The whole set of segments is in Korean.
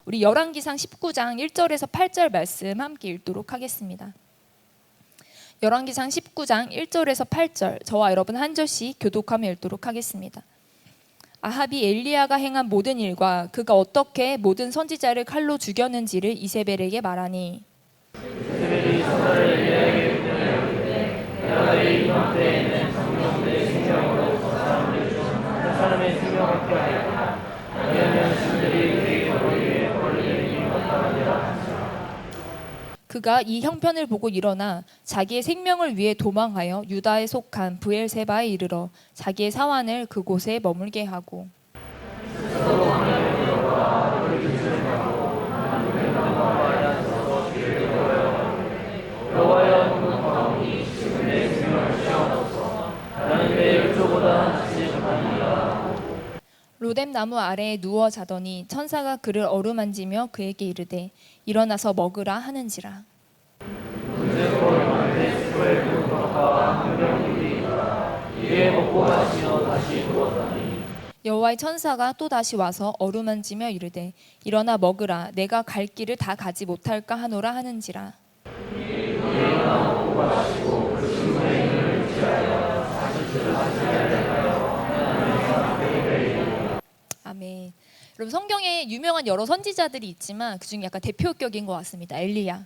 우리 열왕기상 19장 1절에서 8절 말씀 함께 읽도록 하겠습니다. 열왕기상 19장 1절에서 8절, 저와 여러분 한 절씩 교독하며 읽도록 하겠습니다. 아합이 엘리야가 행한 모든 일과 그가 어떻게 모든 선지자를 칼로 죽였는지를 이세벨에게 말하니, 이세벨이 사자를 엘리야에게 보내었는데 내가 내 이맘때에는 정녕 내 생명으로 저 사람을 한 사람의 생명을 피하였다. 아니하면 신들이 그에게 벌을 위해 벌을 내리니 마땅하리라 하시라. 그가 이 형편을 보고 일어나 자기의 생명을 위해 도망하여 유다에 속한 브엘세바에 이르러 자기의 사환을 그곳에 머물게 하고, 서로 하나님의 여호와 너를 기술하고 하나님의 나라에 서서 길을 배워요. 여호와여 공경하오니 지금 내 생명을 취하옵소서. 나는 내 열조보다 낫지 못하니라. 로뎀 나무 아래에 누워 자더니 천사가 그를 어루만지며 그에게 이르되 일어나서 먹으라 하는지라. 이에 먹고 마시며 다시 누웠더니 여호와의 천사가 또 다시 와서 어루만지며 이르되 일어나 먹으라. 내가 갈 길을 다 가지 못할까 하노라 하는지라. 아멘. 여러분, 성경에 유명한 여러 선지자들이 있지만 그중에 약간 대표격인 것 같습니다. 엘리야.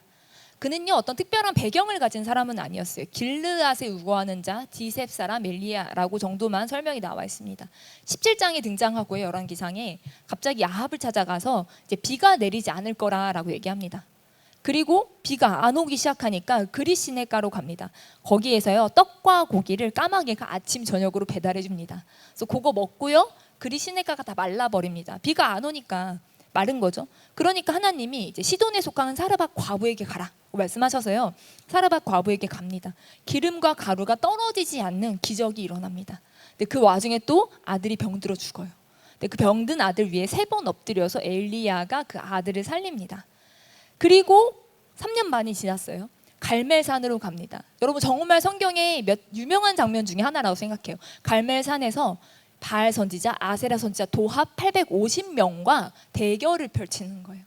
그는요, 어떤 특별한 배경을 가진 사람은 아니었어요. 길르앗에 우거하는 자 디셉 사람 엘리야라고 정도만 설명이 나와 있습니다. 17장에 등장하고요, 열왕기상에 갑자기 아합을 찾아가서 이제 비가 내리지 않을 거라라고 얘기합니다. 그리고 비가 안 오기 시작하니까 그리시네가로 갑니다. 거기에서요, 떡과 고기를 까마귀가 아침 저녁으로 배달해 줍니다. 그래서 그거 먹고요, 그리시네가가 다 말라버립니다. 비가 안 오니까 마른 거죠. 그러니까 하나님이 이제 시돈에 속하는 사르밧 과부에게 가라 말씀하셔서요, 사르밧 과부에게 갑니다. 기름과 가루가 떨어지지 않는 기적이 일어납니다. 근데 그 와중에 또 아들이 병들어 죽어요. 근데 그 병든 아들 위에 3번 엎드려서 엘리야가 그 아들을 살립니다. 그리고 3년 반이 지났어요. 갈멜산으로 갑니다. 여러분, 정말 성경의 몇 유명한 장면 중에 하나라고 생각해요. 갈멜산에서 바알 선지자, 아세라 선지자 도합 850명과 대결을 펼치는 거예요.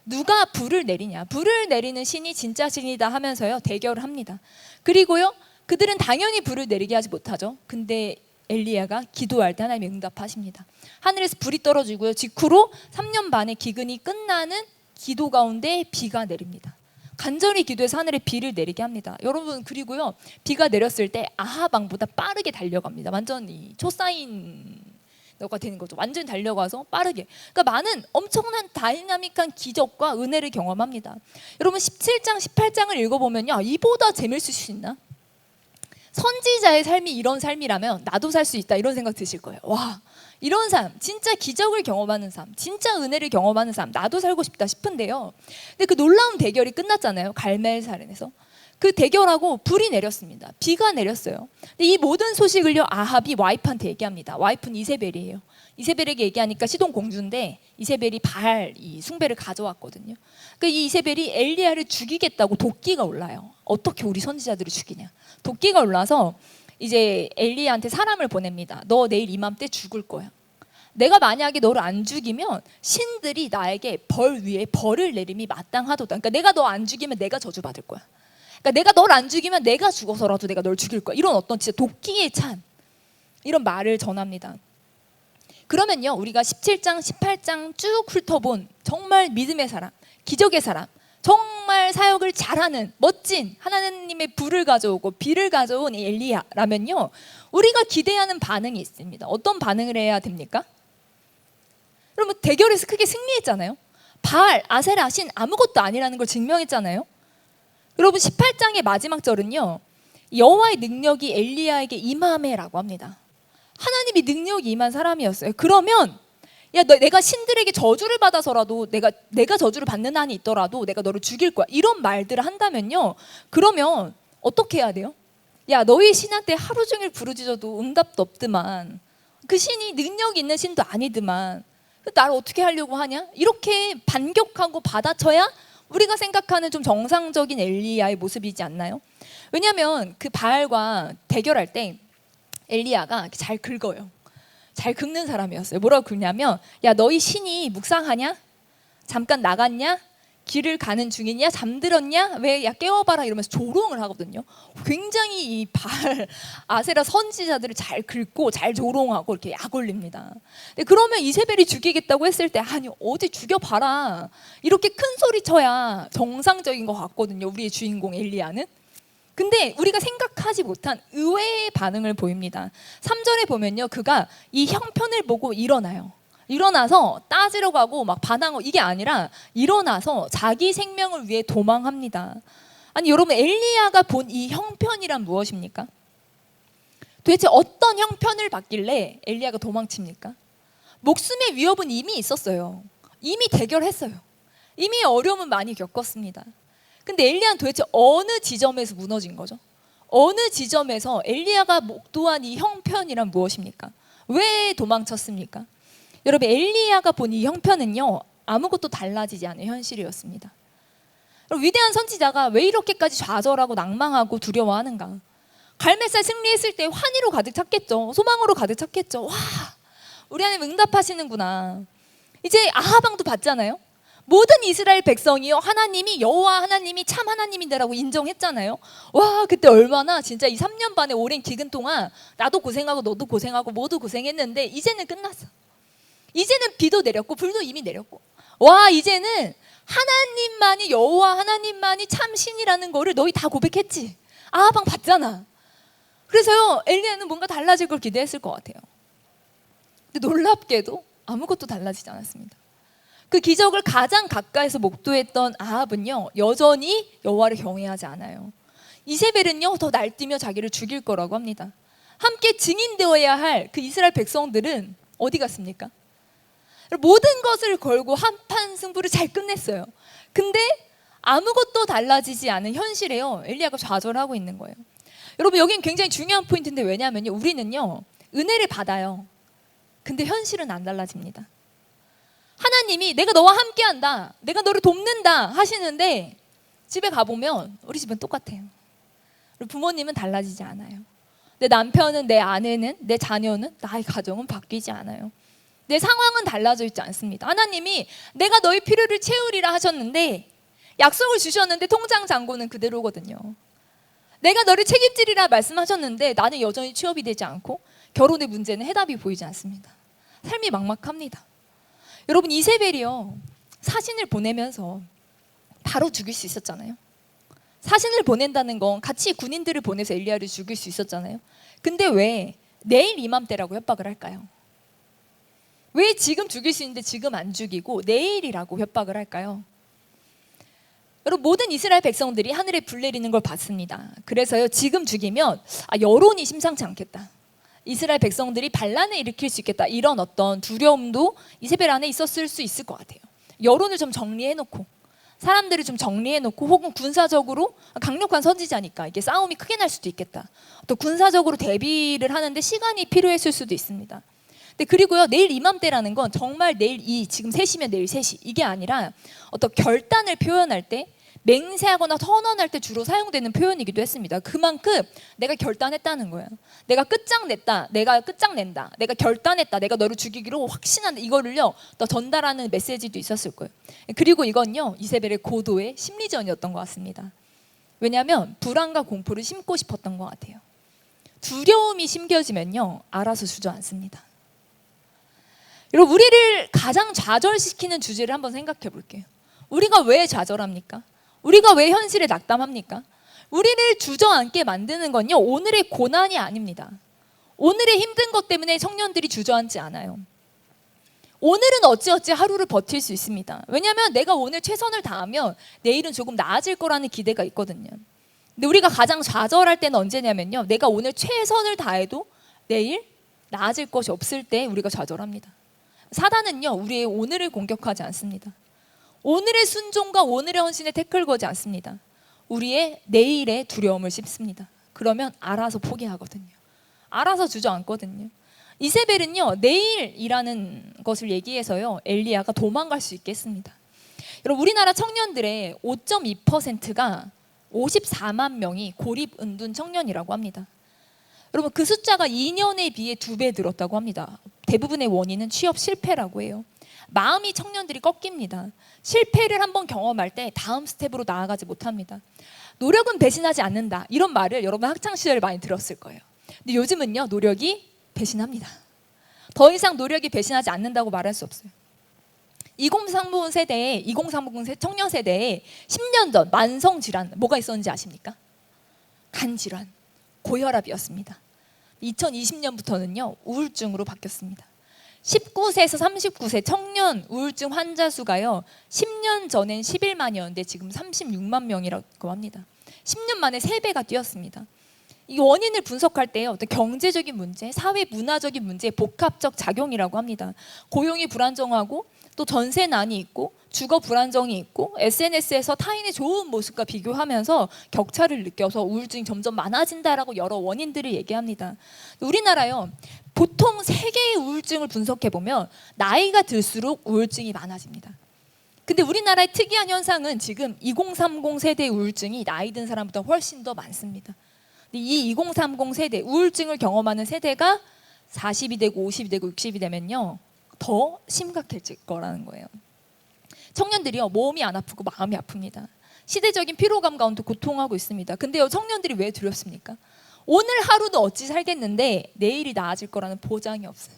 누가 불을 내리냐, 불을 내리는 신이 진짜 신이다 하면서요, 대결을 합니다. 그리고요, 그들은 당연히 불을 내리게 하지 못하죠. 근데 엘리야가 기도할 때 하나님이 응답하십니다. 하늘에서 불이 떨어지고요, 직후로 3년 반의 기근이 끝나는 기도 가운데 비가 내립니다. 간절히 기도해서 하늘에 비를 내리게 합니다. 여러분, 그리고요, 비가 내렸을 때 아합 왕보다 빠르게 달려갑니다. 완전 이 초사인 너가 되는 거죠. 완전 달려가서 빠르게. 그러니까 많은 엄청난 다이나믹한 기적과 은혜를 경험합니다. 여러분, 17장, 18장을 읽어보면요, 이보다 재밌을 수 있나? 선지자의 삶이 이런 삶이라면 나도 살 수 있다, 이런 생각 드실 거예요. 와, 이런 삶, 진짜 기적을 경험하는 삶, 진짜 은혜를 경험하는 삶, 나도 살고 싶다 싶은데요. 근데 그 놀라운 대결이 끝났잖아요. 갈멜산에서. 그 대결하고 불이 내렸습니다. 비가 내렸어요. 근데 이 모든 소식을요, 아합이 와이프한테 얘기합니다. 와이프는 이세벨이에요. 이세벨에게 얘기하니까 시돈 공주인데 이세벨이 바알 이 숭배를 가져왔거든요. 그러니까 이 이세벨이 엘리야를 죽이겠다고 도끼가 올라요. 어떻게 우리 선지자들을 죽이냐. 도끼가 올라서 이제 엘리야한테 사람을 보냅니다. 너 내일 이맘때 죽을 거야. 내가 만약에 너를 안 죽이면 신들이 나에게 벌 위에 벌을 내림이 마땅하도다. 그러니까 내가 너 안 죽이면 내가 저주받을 거야. 그러니까 내가 널 안 죽이면 내가 죽어서라도 내가 널 죽일 거야. 이런 어떤 진짜 도끼에 찬 이런 말을 전합니다. 그러면요, 우리가 17장, 18장 쭉 훑어본 정말 믿음의 사람, 기적의 사람, 정말 사역을 잘하는 멋진 하나님의 불을 가져오고 비를 가져온 이 엘리야라면요, 우리가 기대하는 반응이 있습니다. 어떤 반응을 해야 됩니까? 여러분, 대결에서 크게 승리했잖아요. 바알, 아세라 신 아무것도 아니라는 걸 증명했잖아요. 여러분, 18장의 마지막 절은요, 여호와의 능력이 엘리야에게 임하매라고 합니다. 하나님이 능력이 임한 사람이었어요. 그러면 야, 내가 신들에게 저주를 받아서라도 내가 저주를 받는 한이 있더라도 내가 너를 죽일 거야, 이런 말들을 한다면요, 그러면 어떻게 해야 돼요? 야, 너희 신한테 하루 종일 부르짖어도 응답도 없더만, 그 신이 능력 있는 신도 아니더만, 나를 어떻게 하려고 하냐? 이렇게 반격하고 받아쳐야 우리가 생각하는 좀 정상적인 엘리야의 모습이지 않나요? 왜냐하면 그 바알과 대결할 때 엘리야가 잘 긁어요. 잘 긁는 사람이었어요. 뭐라고 긁냐면, 야, 너희 신이 묵상하냐? 잠깐 나갔냐? 길을 가는 중이냐? 잠들었냐? 왜? 야 깨워봐라 이러면서 조롱을 하거든요. 굉장히 이 바알 아세라 선지자들을 잘 긁고 잘 조롱하고 이렇게 약 올립니다. 근데 그러면 이세벨이 죽이겠다고 했을 때 아니 어디 죽여봐라 이렇게 큰 소리 쳐야 정상적인 것 같거든요. 우리의 주인공 엘리야는. 근데 우리가 생각하지 못한 의외의 반응을 보입니다. 3절에 보면요, 그가 이 형편을 보고 일어나요. 일어나서 따지려고 하고 막 반항하고 이게 아니라 일어나서 자기 생명을 위해 도망합니다. 아니 여러분, 엘리야가 본 이 형편이란 무엇입니까? 도대체 어떤 형편을 봤길래 엘리야가 도망칩니까? 목숨의 위협은 이미 있었어요. 이미 대결했어요. 이미 어려움은 많이 겪었습니다. 근데 엘리야는 도대체 어느 지점에서 무너진 거죠? 어느 지점에서 엘리야가 목도한 이 형편이란 무엇입니까? 왜 도망쳤습니까? 여러분, 엘리야가 본 이 형편은요, 아무것도 달라지지 않은 현실이었습니다. 위대한 선지자가 왜 이렇게까지 좌절하고 낭망하고 두려워하는가? 갈멜살 승리했을 때 환희로 가득 찼겠죠. 소망으로 가득 찼겠죠. 와, 우리 하나님 응답하시는구나. 이제 아하방도 봤잖아요. 모든 이스라엘 백성이요, 하나님이 여호와 하나님이 참 하나님인데라고 인정했잖아요. 와, 그때 얼마나 진짜 이 3년 반의 오랜 기근 동안 나도 고생하고 너도 고생하고 모두 고생했는데 이제는 끝났어. 이제는 비도 내렸고 불도 이미 내렸고, 와, 이제는 하나님만이 여호와 하나님만이 참 신이라는 거를 너희 다 고백했지. 아하방 봤잖아. 그래서요, 엘리야는 뭔가 달라질 걸 기대했을 것 같아요. 근데 놀랍게도 아무것도 달라지지 않았습니다. 그 기적을 가장 가까이서 목도했던 아합은요, 여전히 여호와를 경외하지 않아요. 이세벨은요, 더 날뛰며 자기를 죽일 거라고 합니다. 함께 증인되어야 할 그 이스라엘 백성들은 어디 갔습니까? 모든 것을 걸고 한판 승부를 잘 끝냈어요. 근데 아무것도 달라지지 않은 현실에요, 엘리야가 좌절하고 있는 거예요. 여러분, 여긴 굉장히 중요한 포인트인데, 왜냐하면요, 우리는요 은혜를 받아요. 근데 현실은 안 달라집니다. 하나님이 내가 너와 함께한다, 내가 너를 돕는다 하시는데 집에 가보면 우리 집은 똑같아요. 부모님은 달라지지 않아요. 내 남편은, 내 아내는, 내 자녀는, 나의 가정은 바뀌지 않아요. 내 상황은 달라져 있지 않습니다. 하나님이 내가 너의 필요를 채우리라 하셨는데, 약속을 주셨는데 통장 잔고는 그대로거든요. 내가 너를 책임지리라 말씀하셨는데 나는 여전히 취업이 되지 않고 결혼의 문제는 해답이 보이지 않습니다. 삶이 막막합니다. 여러분, 이세벨이요, 사신을 보내면서 바로 죽일 수 있었잖아요. 사신을 보낸다는 건 같이 군인들을 보내서 엘리야를 죽일 수 있었잖아요. 근데 왜 내일 이맘때라고 협박을 할까요? 왜 지금 죽일 수 있는데 지금 안 죽이고 내일이라고 협박을 할까요? 여러분, 모든 이스라엘 백성들이 하늘에 불 내리는 걸 봤습니다. 그래서요, 지금 죽이면 여론이 심상치 않겠다, 이스라엘 백성들이 반란을 일으킬 수 있겠다, 이런 어떤 두려움도 이세벨 안에 있었을 수 있을 것 같아요. 여론을 좀 정리해놓고, 사람들을 좀 정리해놓고, 혹은 군사적으로 강력한 선지자니까 이게 싸움이 크게 날 수도 있겠다, 또 군사적으로 대비를 하는데 시간이 필요했을 수도 있습니다. 근데 그리고요, 내일 이맘때라는 건 정말 내일 지금 3시면 내일 3시 이게 아니라 어떤 결단을 표현할 때, 맹세하거나 선언할 때 주로 사용되는 표현이기도 했습니다. 그만큼 내가 결단했다는 거예요. 내가 끝장냈다, 내가 끝장낸다, 내가 결단했다, 내가 너를 죽이기로 확신한다, 이거를요 또 전달하는 메시지도 있었을 거예요. 그리고 이건요, 이세벨의 고도의 심리전이었던 것 같습니다. 왜냐하면 불안과 공포를 심고 싶었던 것 같아요. 두려움이 심겨지면요, 알아서 주저앉습니다. 여러분, 우리를 가장 좌절시키는 주제를 한번 생각해 볼게요. 우리가 왜 좌절합니까? 우리가 왜 현실에 낙담합니까? 우리를 주저앉게 만드는 건요, 오늘의 고난이 아닙니다. 오늘의 힘든 것 때문에 청년들이 주저앉지 않아요. 오늘은 어찌어찌 하루를 버틸 수 있습니다. 왜냐하면 내가 오늘 최선을 다하면 내일은 조금 나아질 거라는 기대가 있거든요. 근데 우리가 가장 좌절할 때는 언제냐면요, 내가 오늘 최선을 다해도 내일 나아질 것이 없을 때 우리가 좌절합니다. 사단은요, 우리의 오늘을 공격하지 않습니다. 오늘의 순종과 오늘의 헌신에 태클 거지 않습니다. 우리의 내일의 두려움을 씹습니다. 그러면 알아서 포기하거든요. 알아서 주저앉거든요. 이세벨은요, 내일이라는 것을 얘기해서요, 엘리야가 도망갈 수 있게 했습니다. 여러분, 우리나라 청년들의 5.2%가 54만 명이 고립 은둔 청년이라고 합니다. 여러분, 그 숫자가 2년에 비해 2배 늘었다고 합니다. 대부분의 원인은 취업 실패라고 해요. 마음이 청년들이 꺾입니다. 실패를 한번 경험할 때 다음 스텝으로 나아가지 못합니다. 노력은 배신하지 않는다. 이런 말을 여러분 학창시절에 많이 들었을 거예요. 근데 요즘은요, 노력이 배신합니다. 더 이상 노력이 배신하지 않는다고 말할 수 없어요. 2030 세대에, 2030 청년 세대에 10년 전 만성 질환 뭐가 있었는지 아십니까? 간 질환, 고혈압이었습니다. 2020년부터는요, 우울증으로 바뀌었습니다. 19세에서 39세 청년 우울증 환자 수가요, 10년 전엔 11만이었는데 지금 36만 명이라고 합니다. 10년 만에 3배가 뛰었습니다. 이 원인을 분석할 때요, 어떤 경제적인 문제, 사회 문화적인 문제의 복합적 작용이라고 합니다. 고용이 불안정하고 또 전세난이 있고 주거 불안정이 있고 SNS에서 타인의 좋은 모습과 비교하면서 격차를 느껴서 우울증이 점점 많아진다라고 여러 원인들을 얘기합니다. 우리나라요, 보통 세계의 우울증을 분석해 보면 나이가 들수록 우울증이 많아집니다. 근데 우리나라의 특이한 현상은 지금 2030 세대의 우울증이 나이 든 사람보다 훨씬 더 많습니다. 이 2030 세대, 우울증을 경험하는 세대가 40이 되고 50이 되고 60이 되면요, 더 심각해질 거라는 거예요. 청년들이요, 몸이 안 아프고 마음이 아픕니다. 시대적인 피로감 가운데 고통하고 있습니다. 근데요, 청년들이 왜 두렵습니까? 오늘 하루도 어찌 살겠는데 내일이 나아질 거라는 보장이 없어요.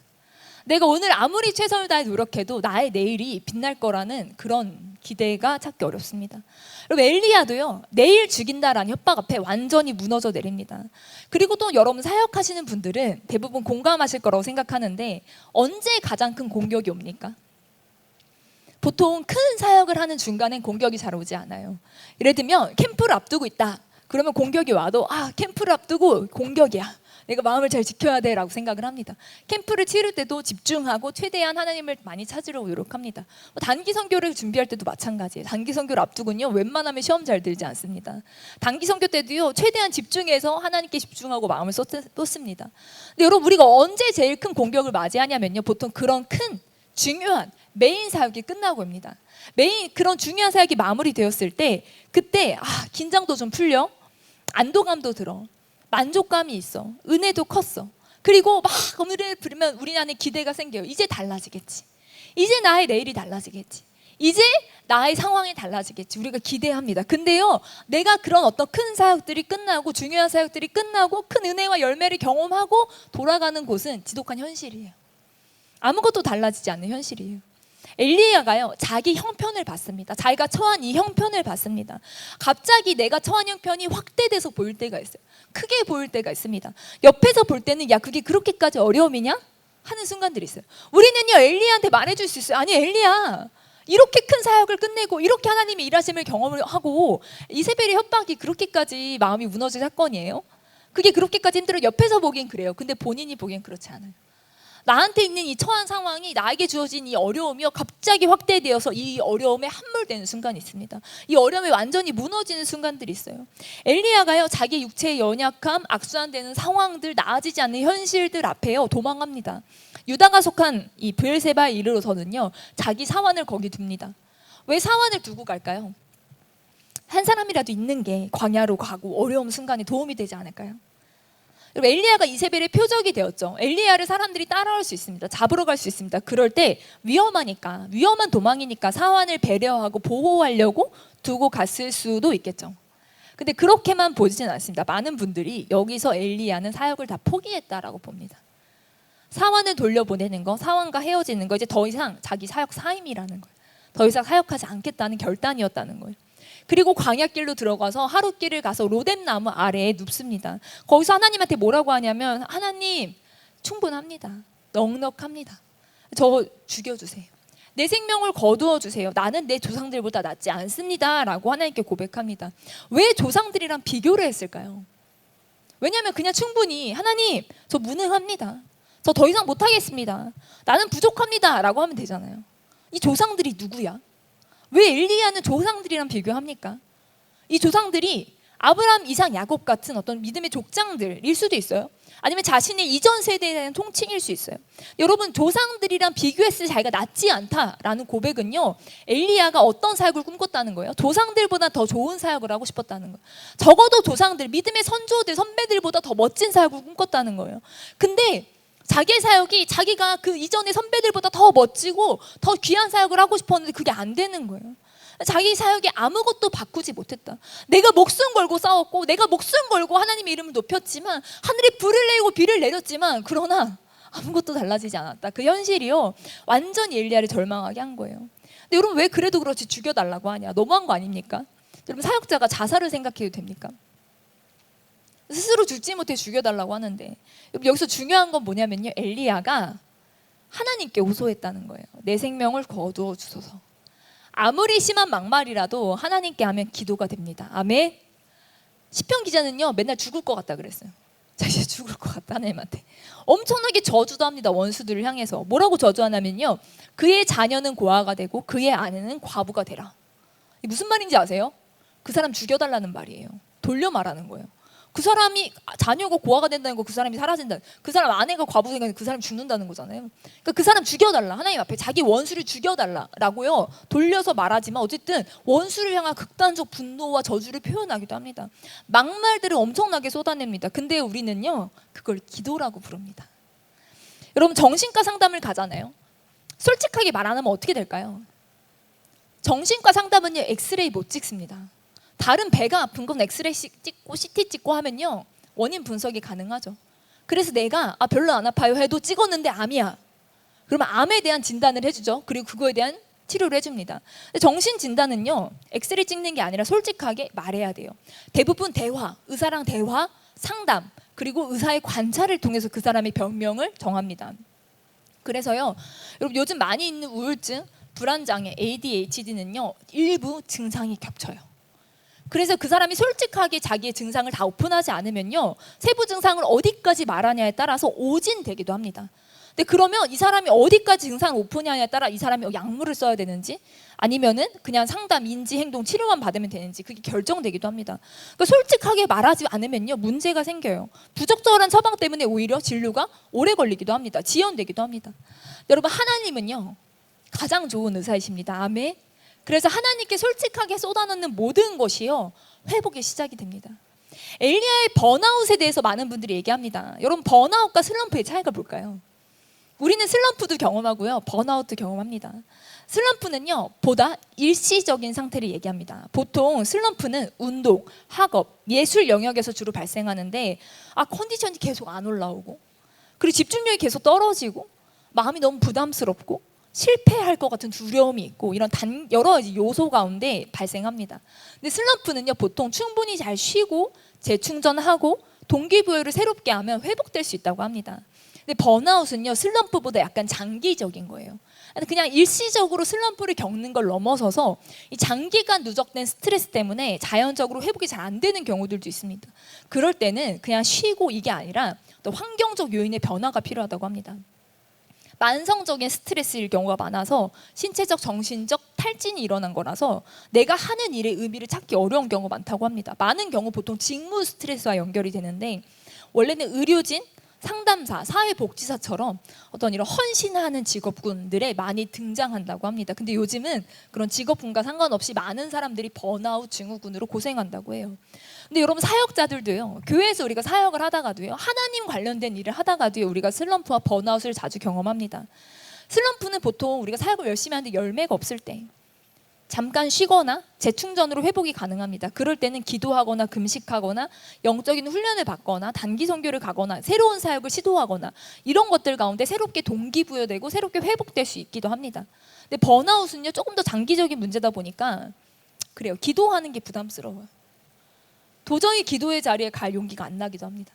내가 오늘 아무리 최선을 다해 노력해도 나의 내일이 빛날 거라는 그런 기대가 찾기 어렵습니다. 여러분, 엘리야도요, 내일 죽인다라는 협박 앞에 완전히 무너져 내립니다. 그리고 또 여러분 사역하시는 분들은 대부분 공감하실 거라고 생각하는데, 언제 가장 큰 공격이 옵니까? 보통 큰 사역을 하는 중간엔 공격이 잘 오지 않아요. 예를 들면 캠프를 앞두고 있다. 그러면 공격이 와도 캠프를 앞두고 공격이야, 내가 마음을 잘 지켜야 돼 라고 생각을 합니다. 캠프를 치를 때도 집중하고 최대한 하나님을 많이 찾으려고 노력합니다. 단기 선교를 준비할 때도 마찬가지예요. 단기 선교를 앞두고는요, 웬만하면 시험 잘 들지 않습니다. 단기 선교 때도요, 최대한 집중해서 하나님께 집중하고 마음을 쏟습니다. 근데 여러분, 우리가 언제 제일 큰 공격을 맞이하냐면요, 보통 그런 큰 중요한 메인 사역이 끝나고 옵니다. 그런 중요한 사역이 마무리되었을 때, 그때 긴장도 좀 풀려, 안도감도 들어, 만족감이 있어, 은혜도 컸어. 그리고 막 은혜를 부르면 우리 안에 기대가 생겨요. 이제 달라지겠지, 이제 나의 내일이 달라지겠지, 이제 나의 상황이 달라지겠지, 우리가 기대합니다. 근데요, 내가 그런 어떤 큰 사역들이 끝나고, 중요한 사역들이 끝나고 큰 은혜와 열매를 경험하고 돌아가는 곳은 지독한 현실이에요. 아무것도 달라지지 않는 현실이에요. 엘리야가요, 자기 형편을 봤습니다. 자기가 처한 이 형편을 봤습니다. 갑자기 내가 처한 형편이 확대돼서 보일 때가 있어요. 크게 보일 때가 있습니다. 옆에서 볼 때는 야, 그게 그렇게까지 어려움이냐? 하는 순간들이 있어요. 우리는요, 엘리야한테 말해줄 수 있어요. 아니, 엘리야, 이렇게 큰 사역을 끝내고 이렇게 하나님의 일하심을 경험을 하고 이세벨의 협박이 그렇게까지 마음이 무너질 사건이에요? 그게 그렇게까지 힘들어? 옆에서 보기엔 그래요. 근데 본인이 보기엔 그렇지 않아요. 나한테 있는 이 처한 상황이, 나에게 주어진 이 어려움이요, 갑자기 확대되어서 이 어려움에 함몰되는 순간이 있습니다. 이 어려움이 완전히 무너지는 순간들이 있어요. 엘리야가요, 자기 육체의 연약함, 악순환되는 상황들, 나아지지 않는 현실들 앞에요, 도망합니다. 유다가 속한 이 브엘세바에 이르러서는요, 자기 사환을 거기 둡니다. 왜 사환을 두고 갈까요? 한 사람이라도 있는 게 광야로 가고 어려움 순간에 도움이 되지 않을까요? 엘리야가 이세벨의 표적이 되었죠. 엘리야를 사람들이 따라올 수 있습니다. 잡으러 갈 수 있습니다. 그럴 때 위험한 도망이니까 사환을 배려하고 보호하려고 두고 갔을 수도 있겠죠. 근데 그렇게만 보지는 않습니다. 많은 분들이 여기서 엘리야는 사역을 다 포기했다라고 봅니다. 사환을 돌려보내는 거, 사환과 헤어지는 거, 이제 더 이상 자기 사역 사임이라는 거예요. 더 이상 사역하지 않겠다는 결단이었다는 거예요. 그리고 광야길로 들어가서 하룻길을 가서 로뎀나무 아래에 눕습니다. 거기서 하나님한테 뭐라고 하냐면, 하나님, 충분합니다. 넉넉합니다. 저 죽여주세요. 내 생명을 거두어 주세요. 나는 내 조상들보다 낫지 않습니다 라고 하나님께 고백합니다. 왜 조상들이랑 비교를 했을까요? 왜냐하면 그냥 충분히 하나님, 저 무능합니다, 저 더 이상 못하겠습니다, 나는 부족합니다 라고 하면 되잖아요. 이 조상들이 누구야? 왜 엘리야는 조상들이랑 비교합니까? 이 조상들이 아브라함, 이삭, 야곱 같은 어떤 믿음의 족장들일 수도 있어요. 아니면 자신의 이전 세대에 대한 통칭일 수 있어요. 여러분, 조상들이랑 비교했을 때 자기가 낫지 않다라는 고백은요, 엘리야가 어떤 사역을 꿈꿨다는 거예요? 조상들보다 더 좋은 사역을 하고 싶었다는 거예요. 적어도 조상들, 믿음의 선조들, 선배들보다 더 멋진 사역을 꿈꿨다는 거예요. 근데 자기의 사역이 자기가 그 이전의 선배들보다 더 멋지고 더 귀한 사역을 하고 싶었는데 그게 안 되는 거예요. 자기 사역에 아무것도 바꾸지 못했다. 내가 목숨 걸고 싸웠고 내가 목숨 걸고 하나님의 이름을 높였지만 하늘이 불을 내리고 비를 내렸지만 그러나 아무것도 달라지지 않았다. 그 현실이요 완전히 엘리야를 절망하게 한 거예요. 근데 여러분 왜 그래도 그렇지 죽여달라고 하냐? 너무한 거 아닙니까? 여러분 사역자가 자살을 생각해도 됩니까? 스스로 죽지 못해 죽여달라고 하는데 여기서 중요한 건 뭐냐면요, 엘리야가 하나님께 호소했다는 거예요. 내 생명을 거두어 주소서. 아무리 심한 막말이라도 하나님께 하면 기도가 됩니다. 아멘. 시편 기자는요 맨날 죽을 것 같다 그랬어요. 자, 이제 죽을 것 같다 하나님한테 엄청나게 저주도 합니다. 원수들을 향해서 뭐라고 저주하냐면요, 그의 자녀는 고아가 되고 그의 아내는 과부가 되라. 이게 무슨 말인지 아세요? 그 사람 죽여달라는 말이에요. 돌려 말하는 거예요. 그 사람이 자녀가 고아가 된다는 거, 그 사람이 사라진다, 그 사람 아내가 과부가 되니까 그 사람이 죽는다는 거잖아요. 그러니까 그 사람 죽여달라, 하나님 앞에 자기 원수를 죽여달라라고요 돌려서 말하지만 어쨌든 원수를 향한 극단적 분노와 저주를 표현하기도 합니다. 막말들을 엄청나게 쏟아냅니다. 근데 우리는요 그걸 기도라고 부릅니다. 여러분 정신과 상담을 가잖아요. 솔직하게 말 안 하면 어떻게 될까요? 정신과 상담은요 엑스레이 못 찍습니다. 다른 배가 아픈 건 엑스레이 찍고 CT 찍고 하면요 원인 분석이 가능하죠. 그래서 내가 별로 안 아파요 해도 찍었는데 암이야, 그러면 암에 대한 진단을 해주죠. 그리고 그거에 대한 치료를 해줍니다. 근데 정신 진단은요 엑스레이 찍는 게 아니라 솔직하게 말해야 돼요. 대부분 대화, 의사랑 대화, 상담, 그리고 의사의 관찰을 통해서 그 사람의 병명을 정합니다. 그래서요 여러분 요즘 많이 있는 우울증, 불안장애, ADHD는요 일부 증상이 겹쳐요. 그래서 그 사람이 솔직하게 자기의 증상을 다 오픈하지 않으면요 세부 증상을 어디까지 말하냐에 따라서 오진되기도 합니다. 근데 그러면 이 사람이 어디까지 증상을 오픈하냐에 따라 이 사람이 약물을 써야 되는지 아니면은 그냥 상담, 인지, 행동, 치료만 받으면 되는지 그게 결정되기도 합니다. 그러니까 솔직하게 말하지 않으면요 문제가 생겨요. 부적절한 처방 때문에 오히려 진료가 오래 걸리기도 합니다. 지연되기도 합니다. 여러분 하나님은요 가장 좋은 의사이십니다. 아멘. 그래서 하나님께 솔직하게 쏟아놓는 모든 것이요 회복의 시작이 됩니다. 엘리야의 번아웃에 대해서 많은 분들이 얘기합니다. 여러분 번아웃과 슬럼프의 차이가 뭘까요? 우리는 슬럼프도 경험하고요 번아웃도 경험합니다. 슬럼프는요 보다 일시적인 상태를 얘기합니다. 보통 슬럼프는 운동, 학업, 예술 영역에서 주로 발생하는데 컨디션이 계속 안 올라오고 그리고 집중력이 계속 떨어지고 마음이 너무 부담스럽고 실패할 것 같은 두려움이 있고 이런 여러 가지 요소 가운데 발생합니다. 근데 슬럼프는요 보통 충분히 잘 쉬고 재충전하고 동기부여를 새롭게 하면 회복될 수 있다고 합니다. 근데 번아웃은요 슬럼프보다 약간 장기적인 거예요. 그냥 일시적으로 슬럼프를 겪는 걸 넘어서서 이 장기간 누적된 스트레스 때문에 자연적으로 회복이 잘 안 되는 경우들도 있습니다. 그럴 때는 그냥 쉬고 이게 아니라 또 환경적 요인의 변화가 필요하다고 합니다. 만성적인 스트레스일 경우가 많아서 신체적, 정신적 탈진이 일어난 거라서 내가 하는 일의 의미를 찾기 어려운 경우가 많다고 합니다. 많은 경우 보통 직무 스트레스와 연결이 되는데 원래는 의료진, 상담사, 사회복지사처럼 어떤 이런 헌신하는 직업군들에 많이 등장한다고 합니다. 근데 요즘은 그런 직업군과 상관없이 많은 사람들이 번아웃 증후군으로 고생한다고 해요. 근데 여러분 사역자들도요 교회에서 우리가 사역을 하다가도요 하나님 관련된 일을 하다가도요 우리가 슬럼프와 번아웃을 자주 경험합니다. 슬럼프는 보통 우리가 사역을 열심히 하는데 열매가 없을 때 잠깐 쉬거나 재충전으로 회복이 가능합니다. 그럴 때는 기도하거나 금식하거나 영적인 훈련을 받거나 단기 선교를 가거나 새로운 사역을 시도하거나 이런 것들 가운데 새롭게 동기부여되고 새롭게 회복될 수 있기도 합니다. 근데 번아웃은요 조금 더 장기적인 문제다 보니까 그래요. 기도하는 게 부담스러워요. 도저히 기도의 자리에 갈 용기가 안 나기도 합니다.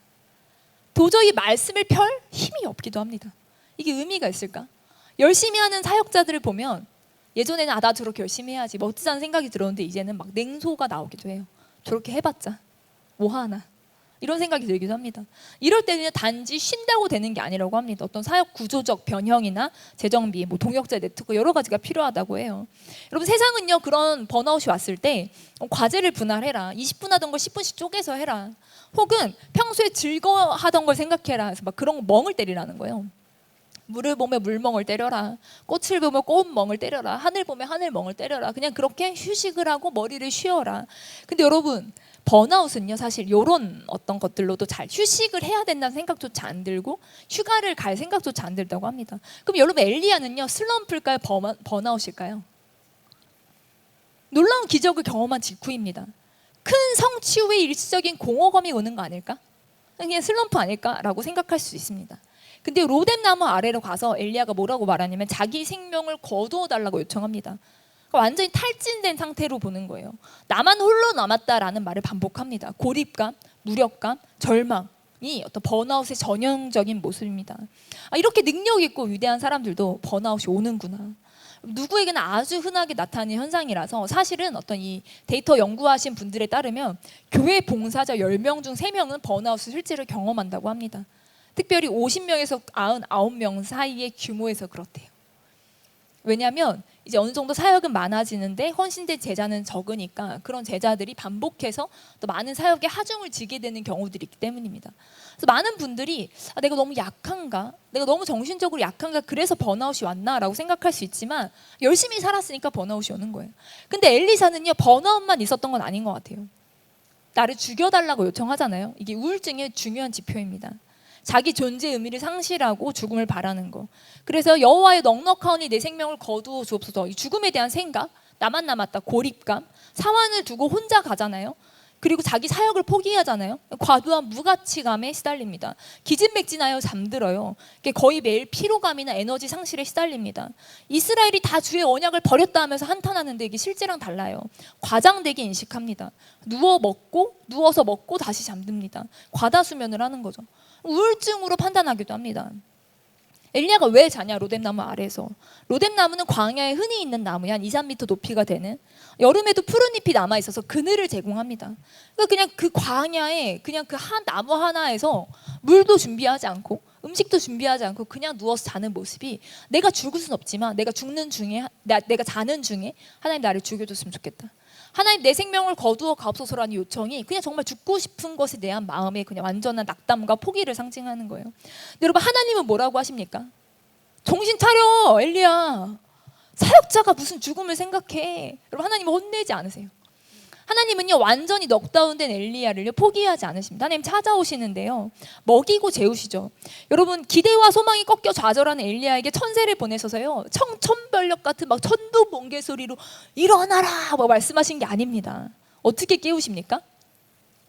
도저히 말씀을 펼 힘이 없기도 합니다. 이게 의미가 있을까? 열심히 하는 사역자들을 보면 예전에는 나 저렇게 열심히 해야지 멋지다는 생각이 들었는데 이제는 막 냉소가 나오기도 해요. 저렇게 해봤자 뭐하나 이런 생각이 들기도 합니다. 이럴 때는 단지 쉰다고 되는 게 아니라고 합니다. 어떤 사역 구조적 변형이나 재정비, 동역자 네트워크 여러 가지가 필요하다고 해요. 여러분 세상은요 그런 번아웃이 왔을 때 과제를 분할해라, 20분 하던 걸 10분씩 쪼개서 해라, 혹은 평소에 즐거워하던 걸 생각해라 해서 막 그런 거 멍을 때리라는 거예요. 물을 보면 물멍을 때려라. 꽃을 보면 꽃멍을 때려라. 하늘 보면 하늘멍을 때려라. 그냥 그렇게 휴식을 하고 머리를 쉬어라. 근데 여러분, 번아웃은요, 사실 이런 어떤 것들로도 잘 휴식을 해야 된다는 생각조차 안 들고 휴가를 갈 생각조차 안 들다고 합니다. 그럼 여러분, 엘리야는요, 슬럼프일까요? 번아웃일까요? 놀라운 기적을 경험한 직후입니다. 큰 성취 후에 일시적인 공허감이 오는 거 아닐까? 그냥 슬럼프 아닐까라고 생각할 수 있습니다. 근데 로뎀나무 아래로 가서 엘리야가 뭐라고 말하냐면 자기 생명을 거두어 달라고 요청합니다. 완전히 탈진된 상태로 보는 거예요. 나만 홀로 남았다라는 말을 반복합니다. 고립감, 무력감, 절망이 어떤 번아웃의 전형적인 모습입니다. 이렇게 능력 있고 위대한 사람들도 번아웃이 오는구나. 누구에게나 아주 흔하게 나타나는 현상이라서 사실은 어떤 이 데이터 연구하신 분들에 따르면 교회 봉사자 10명 중 3명은 번아웃을 실제로 경험한다고 합니다. 특별히 50명에서 99명 사이의 규모에서 그렇대요. 왜냐하면 이제 어느 정도 사역은 많아지는데 헌신된 제자는 적으니까 그런 제자들이 반복해서 또 많은 사역에 하중을 지게 되는 경우들이 있기 때문입니다. 그래서 많은 분들이 내가 너무 약한가? 내가 너무 정신적으로 약한가? 그래서 번아웃이 왔나라고 생각할 수 있지만 열심히 살았으니까 번아웃이 오는 거예요. 근데 엘리사는요, 번아웃만 있었던 건 아닌 것 같아요. 나를 죽여달라고 요청하잖아요. 이게 우울증의 중요한 지표입니다. 자기 존재의 의미를 상실하고 죽음을 바라는 거. 그래서 여호와의 넉넉하오니 내 생명을 거두어 주옵소서. 이 죽음에 대한 생각, 나만 남았다, 고립감, 사환을 두고 혼자 가잖아요. 그리고 자기 사역을 포기하잖아요. 과도한 무가치감에 시달립니다. 기진맥진하여 잠들어요. 거의 매일 피로감이나 에너지 상실에 시달립니다. 이스라엘이 다 주의 언약을 버렸다 하면서 한탄하는데 이게 실제랑 달라요. 과장되게 인식합니다. 누워서 먹고 다시 잠듭니다. 과다수면을 하는 거죠. 우울증으로 판단하기도 합니다. 엘리야가 왜 자냐? 로뎀나무 아래에서. 로뎀나무는 광야에 흔히 있는 나무야. 한 2, 3m 높이가 되는. 여름에도 푸른 잎이 남아있어서 그늘을 제공합니다. 그러니까 그냥 그 광야에 그냥 그 한 나무 하나에서 물도 준비하지 않고 음식도 준비하지 않고 그냥 누워서 자는 모습이, 내가 죽을 순 없지만 내가 자는 중에 하나님 나를 죽여줬으면 좋겠다. 하나님 내 생명을 거두어 가옵소서라는 요청이 그냥 정말 죽고 싶은 것에 대한 마음의 그냥 완전한 낙담과 포기를 상징하는 거예요. 근데 여러분, 하나님은 뭐라고 하십니까? 정신 차려, 엘리야. 사역자가 무슨 죽음을 생각해. 여러분, 하나님은 혼내지 않으세요. 하나님은요, 완전히 넉다운된 엘리야를 포기하지 않으십니다. 하나님 찾아오시는데요, 먹이고 재우시죠. 여러분, 기대와 소망이 꺾여 좌절하는 엘리야에게 천사를 보내셔서요, 청천벽력 같은 막 천둥 번개 소리로 일어나라 뭐 말씀하신 게 아닙니다. 어떻게 깨우십니까?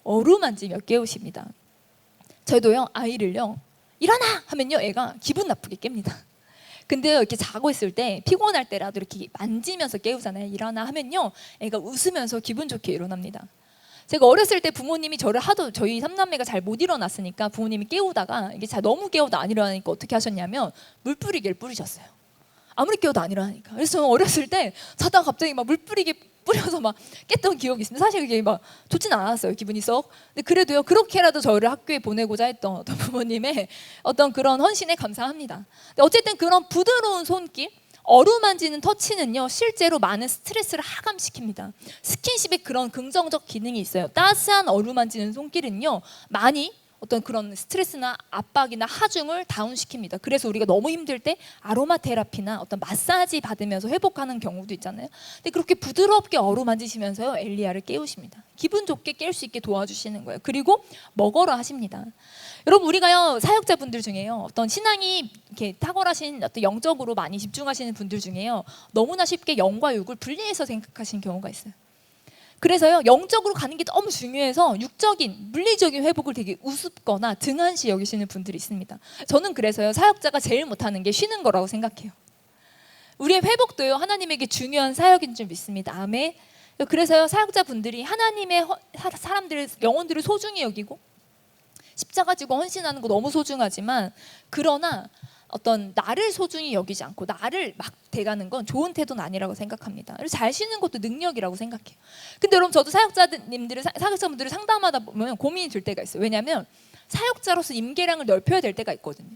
어루만지며 깨우십니다. 저도요, 아이를요, 일어나 하면요, 애가 기분 나쁘게 깹니다. 근데 이렇게 자고 있을 때 피곤할 때라도 이렇게 만지면서 깨우잖아요. 일어나 하면요, 애가 웃으면서 기분 좋게 일어납니다. 제가 어렸을 때 부모님이 저를 하도, 저희 삼남매가 잘 못 일어났으니까 부모님이 깨우다가 이게 잘 너무 깨워도 안 일어나니까 어떻게 하셨냐면 물뿌리개를 뿌리셨어요. 아무리 깨워도 안 일어나니까. 그래서 저는 어렸을 때 자다가 갑자기 막 물뿌리개 뿌려서 막 깼던 기억이 있습니다. 사실 그게 막 좋진 않았어요, 기분이 썩. 근데 그래도요, 그렇게라도 저를 학교에 보내고자 했던 어떤 부모님의 어떤 그런 헌신에 감사합니다. 근데 어쨌든 그런 부드러운 손길, 어루만지는 터치는요, 실제로 많은 스트레스를 하감시킵니다. 스킨십에 그런 긍정적 기능이 있어요. 따스한 어루만지는 손길은요, 많이 어떤 그런 스트레스나 압박이나 하중을 다운시킵니다. 그래서 우리가 너무 힘들 때 아로마 테라피나 어떤 마사지 받으면서 회복하는 경우도 있잖아요. 근데 그렇게 부드럽게 어루만지시면서요, 엘리야를 깨우십니다. 기분 좋게 깰 수 있게 도와주시는 거예요. 그리고 먹어라 하십니다. 여러분, 우리가요, 사역자분들 중에요, 어떤 신앙이 이렇게 탁월하신 어떤 영적으로 많이 집중하시는 분들 중에요, 너무나 쉽게 영과 육을 분리해서 생각하시는 경우가 있어요. 그래서요, 영적으로 가는 게 너무 중요해서 육적인, 물리적인 회복을 되게 우습거나 등한시 여기시는 분들이 있습니다. 저는 그래서요, 사역자가 제일 못하는 게 쉬는 거라고 생각해요. 우리의 회복도요, 하나님에게 중요한 사역인 줄 믿습니다. 아멘. 그래서요, 사역자분들이 하나님의 사람들, 영혼들을 소중히 여기고 십자가 지고 헌신하는 거 너무 소중하지만, 그러나 어떤 나를 소중히 여기지 않고 나를 막 대가는 건 좋은 태도는 아니라고 생각합니다. 그래서 잘 쉬는 것도 능력이라고 생각해요. 근데 여러분, 저도 사역자분들을 상담하다 보면 고민이 들 때가 있어요. 왜냐하면 사역자로서 임계량을 넓혀야 될 때가 있거든요.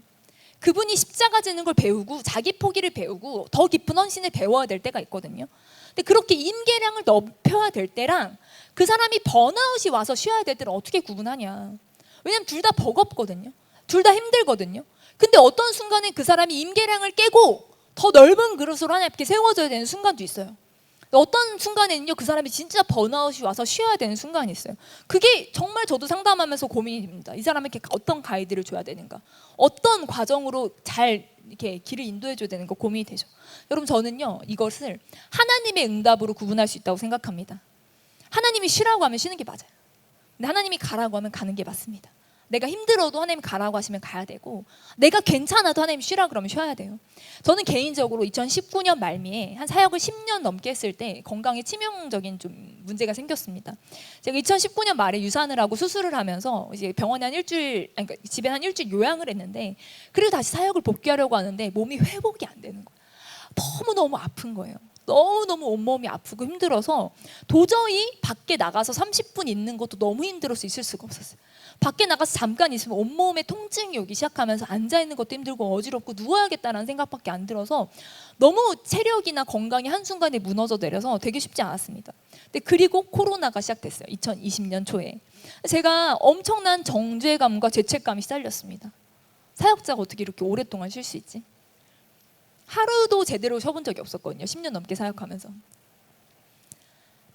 그분이 십자가 지는 걸 배우고 자기 포기를 배우고 더 깊은 헌신을 배워야 될 때가 있거든요. 근데 그렇게 임계량을 넓혀야 될 때랑 그 사람이 번아웃이 와서 쉬어야 될 때를 어떻게 구분하냐. 왜냐하면 둘 다 버겁거든요. 둘 다 힘들거든요. 근데 어떤 순간에 그 사람이 임계량을 깨고 더 넓은 그릇으로 하나님께 세워져야 되는 순간도 있어요. 어떤 순간에는요, 그 사람이 진짜 번아웃이 와서 쉬어야 되는 순간이 있어요. 그게 정말 저도 상담하면서 고민이 됩니다. 이 사람에게 어떤 가이드를 줘야 되는가, 어떤 과정으로 잘 이렇게 길을 인도해 줘야 되는 거 고민이 되죠. 여러분, 저는요, 이것을 하나님의 응답으로 구분할 수 있다고 생각합니다. 하나님이 쉬라고 하면 쉬는 게 맞아요. 근데 하나님이 가라고 하면 가는 게 맞습니다. 내가 힘들어도 하나님 가라고 하시면 가야 되고, 내가 괜찮아도 하나님 쉬라 그러면 쉬어야 돼요. 저는 개인적으로 2019년 말미에 한 사역을 10년 넘게 했을 때 건강에 치명적인 좀 문제가 생겼습니다. 제가 2019년 말에 유산을 하고 수술을 하면서 이제 병원에 한 일주일, 그러니까 집에 한 일주일 요양을 했는데, 그리고 다시 사역을 복귀하려고 하는데 몸이 회복이 안 되는 거예요. 너무너무 아픈 거예요. 너무너무 온몸이 아프고 힘들어서 도저히 밖에 나가서 30분 있는 것도 너무 힘들어서 있을 수가 없었어요. 밖에 나가서 잠깐 있으면 온몸에 통증이 오기 시작하면서 앉아있는 것도 힘들고 어지럽고 누워야겠다는 생각밖에 안 들어서 너무 체력이나 건강이 한순간에 무너져 내려서 되게 쉽지 않았습니다. 근데 그리고 코로나가 시작됐어요. 2020년 초에. 제가 엄청난 정죄감과 죄책감이 시달렸습니다. 사역자가 어떻게 이렇게 오랫동안 쉴 수 있지? 하루도 제대로 쉬어본 적이 없었거든요. 10년 넘게 사역하면서.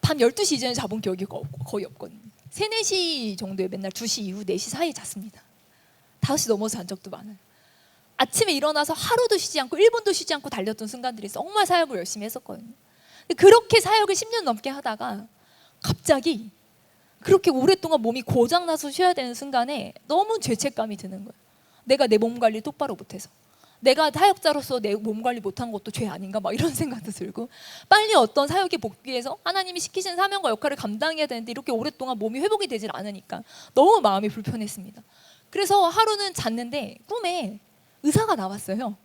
밤 12시 이전에 자본 기억이 거의 없거든요. 3, 4시 정도에 맨날 2시 이후 4시 사이에 잤습니다. 5시 넘어서 잔 적도 많아요. 아침에 일어나서 하루도 쉬지 않고 1분도 쉬지 않고 달렸던 순간들이 정말 사역을 열심히 했었거든요. 그렇게 사역을 10년 넘게 하다가 갑자기 그렇게 오랫동안 몸이 고장나서 쉬어야 되는 순간에 너무 죄책감이 드는 거예요. 내가 내 몸 관리 똑바로 못해서, 내가 사역자로서 내 몸 관리 못한 것도 죄 아닌가 막 이런 생각도 들고, 빨리 어떤 사역에 복귀해서 하나님이 시키신 사명과 역할을 감당해야 되는데 이렇게 오랫동안 몸이 회복이 되질 않으니까 너무 마음이 불편했습니다. 그래서 하루는 잤는데 꿈에 의사가 나왔어요.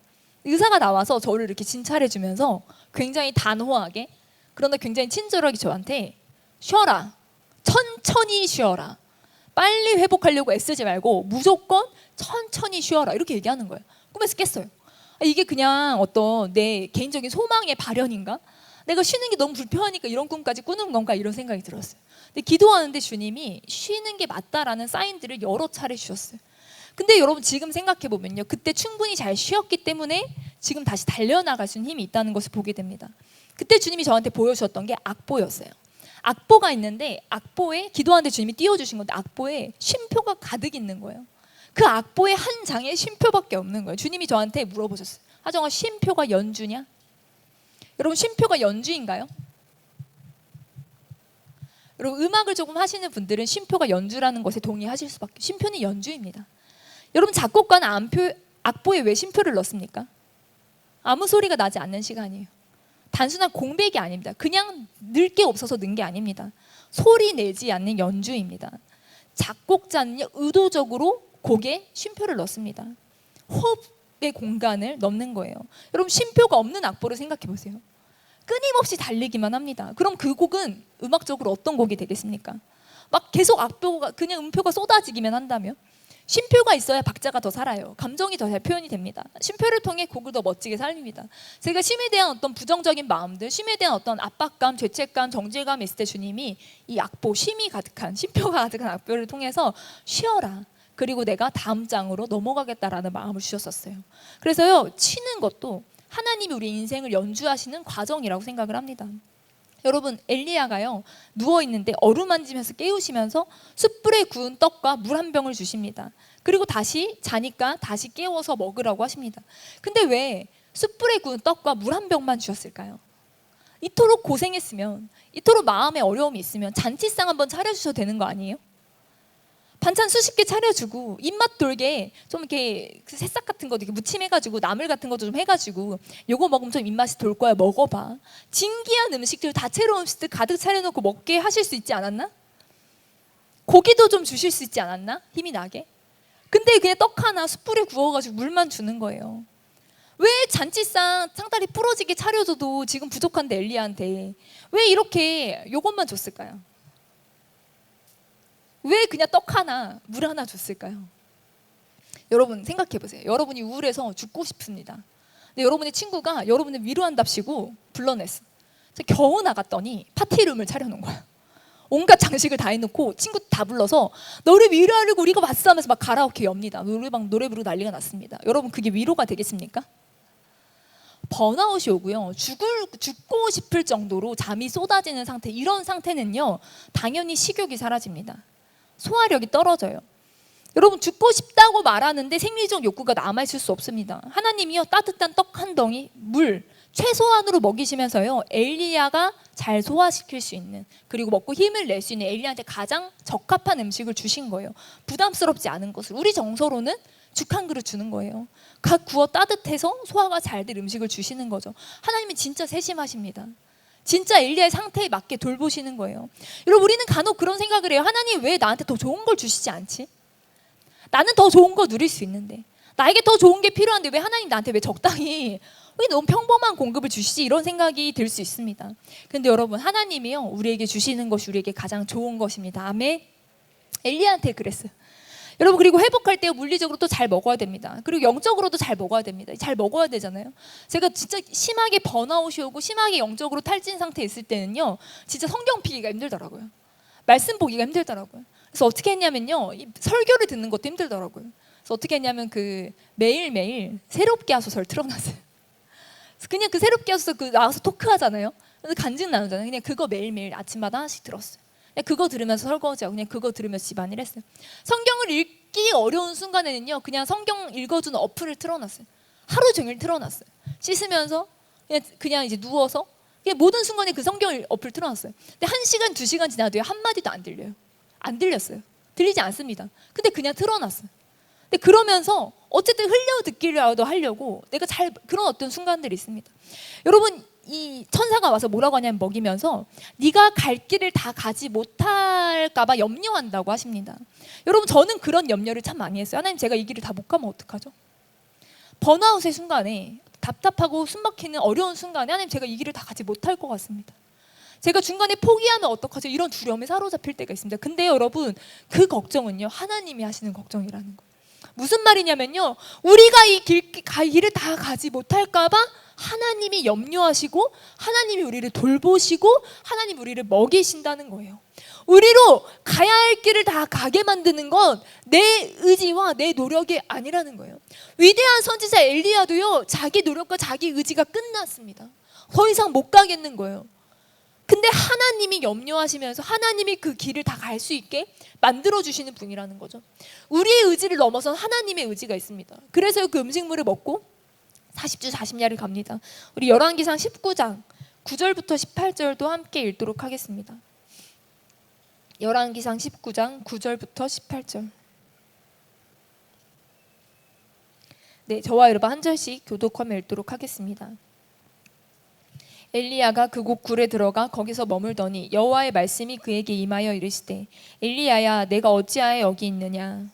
의사가 나와서 저를 이렇게 진찰해 주면서 굉장히 단호하게, 그러나 굉장히 친절하게 저한테 쉬어라, 천천히 쉬어라, 빨리 회복하려고 애쓰지 말고 무조건 천천히 쉬어라, 이렇게 얘기하는 거예요. 꿈에서 깼어요. 이게 그냥 어떤 내 개인적인 소망의 발현인가? 내가 쉬는 게 너무 불편하니까 이런 꿈까지 꾸는 건가? 이런 생각이 들었어요. 근데 기도하는데 주님이 쉬는 게 맞다라는 사인들을 여러 차례 주셨어요. 근데 여러분, 지금 생각해 보면요, 그때 충분히 잘 쉬었기 때문에 지금 다시 달려나갈 수 있는 힘이 있다는 것을 보게 됩니다. 그때 주님이 저한테 보여주셨던 게 악보였어요. 악보가 있는데, 악보에 기도하는데 주님이 띄워주신 건데 악보에 쉼표가 가득 있는 거예요. 그 악보의 한 장에 쉼표밖에 없는 거예요. 주님이 저한테 물어보셨어요. 하정아, 쉼표가 연주냐? 여러분, 쉼표가 연주인가요? 여러분, 음악을 조금 하시는 분들은 쉼표가 연주라는 것에 동의하실 수밖에. 쉼표는 연주입니다. 여러분, 작곡가는 악보에 왜 쉼표를 넣습니까? 아무 소리가 나지 않는 시간이에요. 단순한 공백이 아닙니다. 그냥 늘 게 없어서 넣은 게 아닙니다. 소리 내지 않는 연주입니다. 작곡자는요, 의도적으로 곡에 쉼표를 넣습니다. 호흡의 공간을 넣는 거예요. 여러분, 쉼표가 없는 악보를 생각해 보세요. 끊임없이 달리기만 합니다. 그럼 그 곡은 음악적으로 어떤 곡이 되겠습니까? 막 계속 악보가, 그냥 음표가 쏟아지기만 한다면? 쉼표가 있어야 박자가 더 살아요. 감정이 더 잘 표현이 됩니다. 쉼표를 통해 곡을 더 멋지게 살립니다. 제가 쉼에 대한 어떤 부정적인 마음들, 쉼에 대한 어떤 압박감, 죄책감, 정죄감이 있을 때 주님이 이 악보, 쉼이 가득한, 쉼표가 가득한 악보를 통해서 쉬어라, 그리고 내가 다음 장으로 넘어가겠다라는 마음을 주셨었어요. 그래서요, 쉬는 것도 하나님이 우리 인생을 연주하시는 과정이라고 생각을 합니다. 여러분, 엘리야가요, 누워있는데 어루만지면서 깨우시면서 숯불에 구운 떡과 물 한 병을 주십니다. 그리고 다시 자니까 다시 깨워서 먹으라고 하십니다. 근데 왜 숯불에 구운 떡과 물 한 병만 주셨을까요? 이토록 고생했으면, 이토록 마음에 어려움이 있으면 잔치상 한번 차려주셔도 되는 거 아니에요? 반찬 수십 개 차려주고 입맛 돌게 좀 이렇게 새싹 같은 것도 이렇게 무침해가지고 나물 같은 것도 좀 해가지고 요거 먹으면 좀 입맛이 돌 거야, 먹어봐. 진귀한 음식들, 다채로운 음식들 가득 차려놓고 먹게 하실 수 있지 않았나? 고기도 좀 주실 수 있지 않았나? 힘이 나게. 근데 그냥 떡 하나 숯불에 구워가지고 물만 주는 거예요. 왜 잔치상 상다리 부러지게 차려줘도 지금 부족한데 엘리야한테 왜 이렇게 요것만 줬을까요? 왜 그냥 떡 하나, 물 하나 줬을까요? 여러분, 생각해 보세요. 여러분이 우울해서 죽고 싶습니다. 근데 여러분의 친구가 여러분을 위로한답시고 불러냈어. 겨우 나갔더니 파티룸을 차려놓은 거야. 온갖 장식을 다 해놓고 친구 다 불러서 너를 위로하려고 우리가 왔어 하면서 막 가라오케 엽니다. 노래방 노래 부르고 난리가 났습니다. 여러분 그게 위로가 되겠습니까? 번아웃이 오고요. 죽고 싶을 정도로 잠이 쏟아지는 상태, 이런 상태는요 당연히 식욕이 사라집니다. 소화력이 떨어져요. 여러분 죽고 싶다고 말하는데 생리적 욕구가 남아있을 수 없습니다. 하나님이요 따뜻한 떡 한 덩이, 물 최소한으로 먹이시면서요 엘리야가 잘 소화시킬 수 있는, 그리고 먹고 힘을 낼 수 있는 엘리야한테 가장 적합한 음식을 주신 거예요. 부담스럽지 않은 것을. 우리 정서로는 죽 한 그릇 주는 거예요. 각 구워 따뜻해서 소화가 잘 될 음식을 주시는 거죠. 하나님이 진짜 세심하십니다. 진짜 엘리야의 상태에 맞게 돌보시는 거예요. 여러분 우리는 간혹 그런 생각을 해요. 하나님 왜 나한테 더 좋은 걸 주시지 않지? 나는 더 좋은 거 누릴 수 있는데, 나에게 더 좋은 게 필요한데 왜 하나님 나한테 왜 적당히, 왜 너무 평범한 공급을 주시지? 이런 생각이 들 수 있습니다. 근데 여러분 하나님이요 우리에게 주시는 것이 우리에게 가장 좋은 것입니다. 아멘. 엘리야한테 그랬어요. 여러분 그리고 회복할 때 물리적으로 또 잘 먹어야 됩니다. 그리고 영적으로도 잘 먹어야 됩니다. 잘 먹어야 되잖아요. 제가 진짜 심하게 번아웃이 오고 심하게 영적으로 탈진 상태에 있을 때는요 진짜 성경 피기가 힘들더라고요. 말씀 보기가 힘들더라고요. 그래서 어떻게 했냐면요 이 설교를 듣는 것도 힘들더라고요. 그래서 어떻게 했냐면 그 매일매일 새롭게 하소서를 틀어놨어요. 그래서 그냥 그 새롭게 하소서 그 나와서 토크하잖아요. 그래서 간증 나누잖아요. 그냥 그거 매일매일 아침마다 하나씩 들었어요. 그냥 그거 들으면서 설거지하고 그냥 그거 들으면서 집안일 했어요. 성경을 읽기 어려운 순간에는요 그냥 성경 읽어주는 어플을 틀어놨어요. 하루 종일 틀어놨어요. 씻으면서 그냥 이제 누워서 그냥 모든 순간에 그 성경 어플 틀어놨어요. 근데 1시간 2시간 지나도요 한마디도 안 들려요. 안 들렸어요. 들리지 않습니다. 근데 그냥 틀어놨어요. 근데 그러면서 어쨌든 흘려 듣기라도 하려고 내가 잘 그런 어떤 순간들이 있습니다. 여러분 이 천사가 와서 뭐라고 하냐면 먹이면서 네가 갈 길을 다 가지 못할까 봐 염려한다고 하십니다. 여러분 저는 그런 염려를 참 많이 했어요. 하나님 제가 이 길을 다 못 가면 어떡하죠? 번아웃의 순간에 답답하고 숨막히는 어려운 순간에 하나님 제가 이 길을 다 가지 못할 것 같습니다. 제가 중간에 포기하면 어떡하죠? 이런 두려움에 사로잡힐 때가 있습니다. 근데 여러분 그 걱정은요 하나님이 하시는 걱정이라는 거예요. 무슨 말이냐면요 우리가 이 길을 다 가지 못할까 봐 하나님이 염려하시고 하나님이 우리를 돌보시고 하나님이 우리를 먹이신다는 거예요. 우리로 가야 할 길을 다 가게 만드는 건 내 의지와 내 노력이 아니라는 거예요. 위대한 선지자 엘리야도요 자기 노력과 자기 의지가 끝났습니다. 더 이상 못 가겠는 거예요. 근데 하나님이 염려하시면서 하나님이 그 길을 다 갈 수 있게 만들어주시는 분이라는 거죠. 우리의 의지를 넘어선 하나님의 의지가 있습니다. 그래서 그 음식물을 먹고 40주 40야를 갑니다. 우리 열왕기상 19장 9절부터 18절도 함께 읽도록 하겠습니다. 열왕기상 19장 9절부터 18절. 네, 저와 여러분 한 절씩 교독하며 읽도록 하겠습니다. 엘리야가 그곳 굴에 들어가 거기서 머물더니 여호와의 말씀이 그에게 임하여 이르시되 엘리야야 내가 어찌하여 여기 있느냐.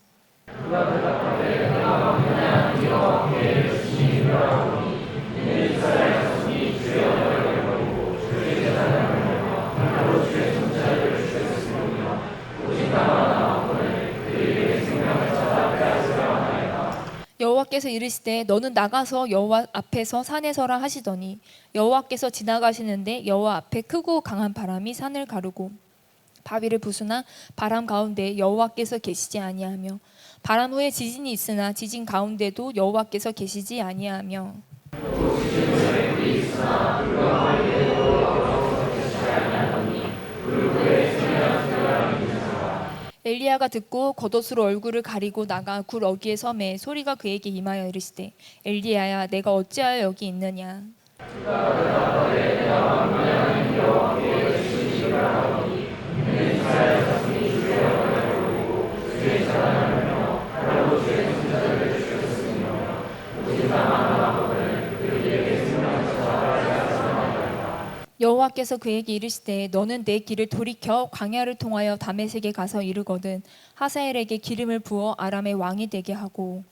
여호와께서 이르시되 너는 나가서 여호와 앞에서 산에 서라 하시더니 여호와께서 지나가시는데 여호와 앞에 크고 강한 바람이 산을 가르고 바위를 부수나 바람 가운데 여호와께서 계시지 아니하며 바람 후에 지진이 있으나 지진 가운데도 여호와께서 계시지 아니하며 엘리야가 듣고 겉옷으로 얼굴을 가리고 나가 굴 어귀에 섬에 소리가 그에게 임하여 이르시되 엘리야야 내가 어찌하여 여기 있느냐. 여호와께서 그에게 이르시되 너는 내 길을 돌이켜 광야를 통하여 다메섹에 가서 이르거든 하사엘에게 기름을 부어 아람의 왕이 되게 하고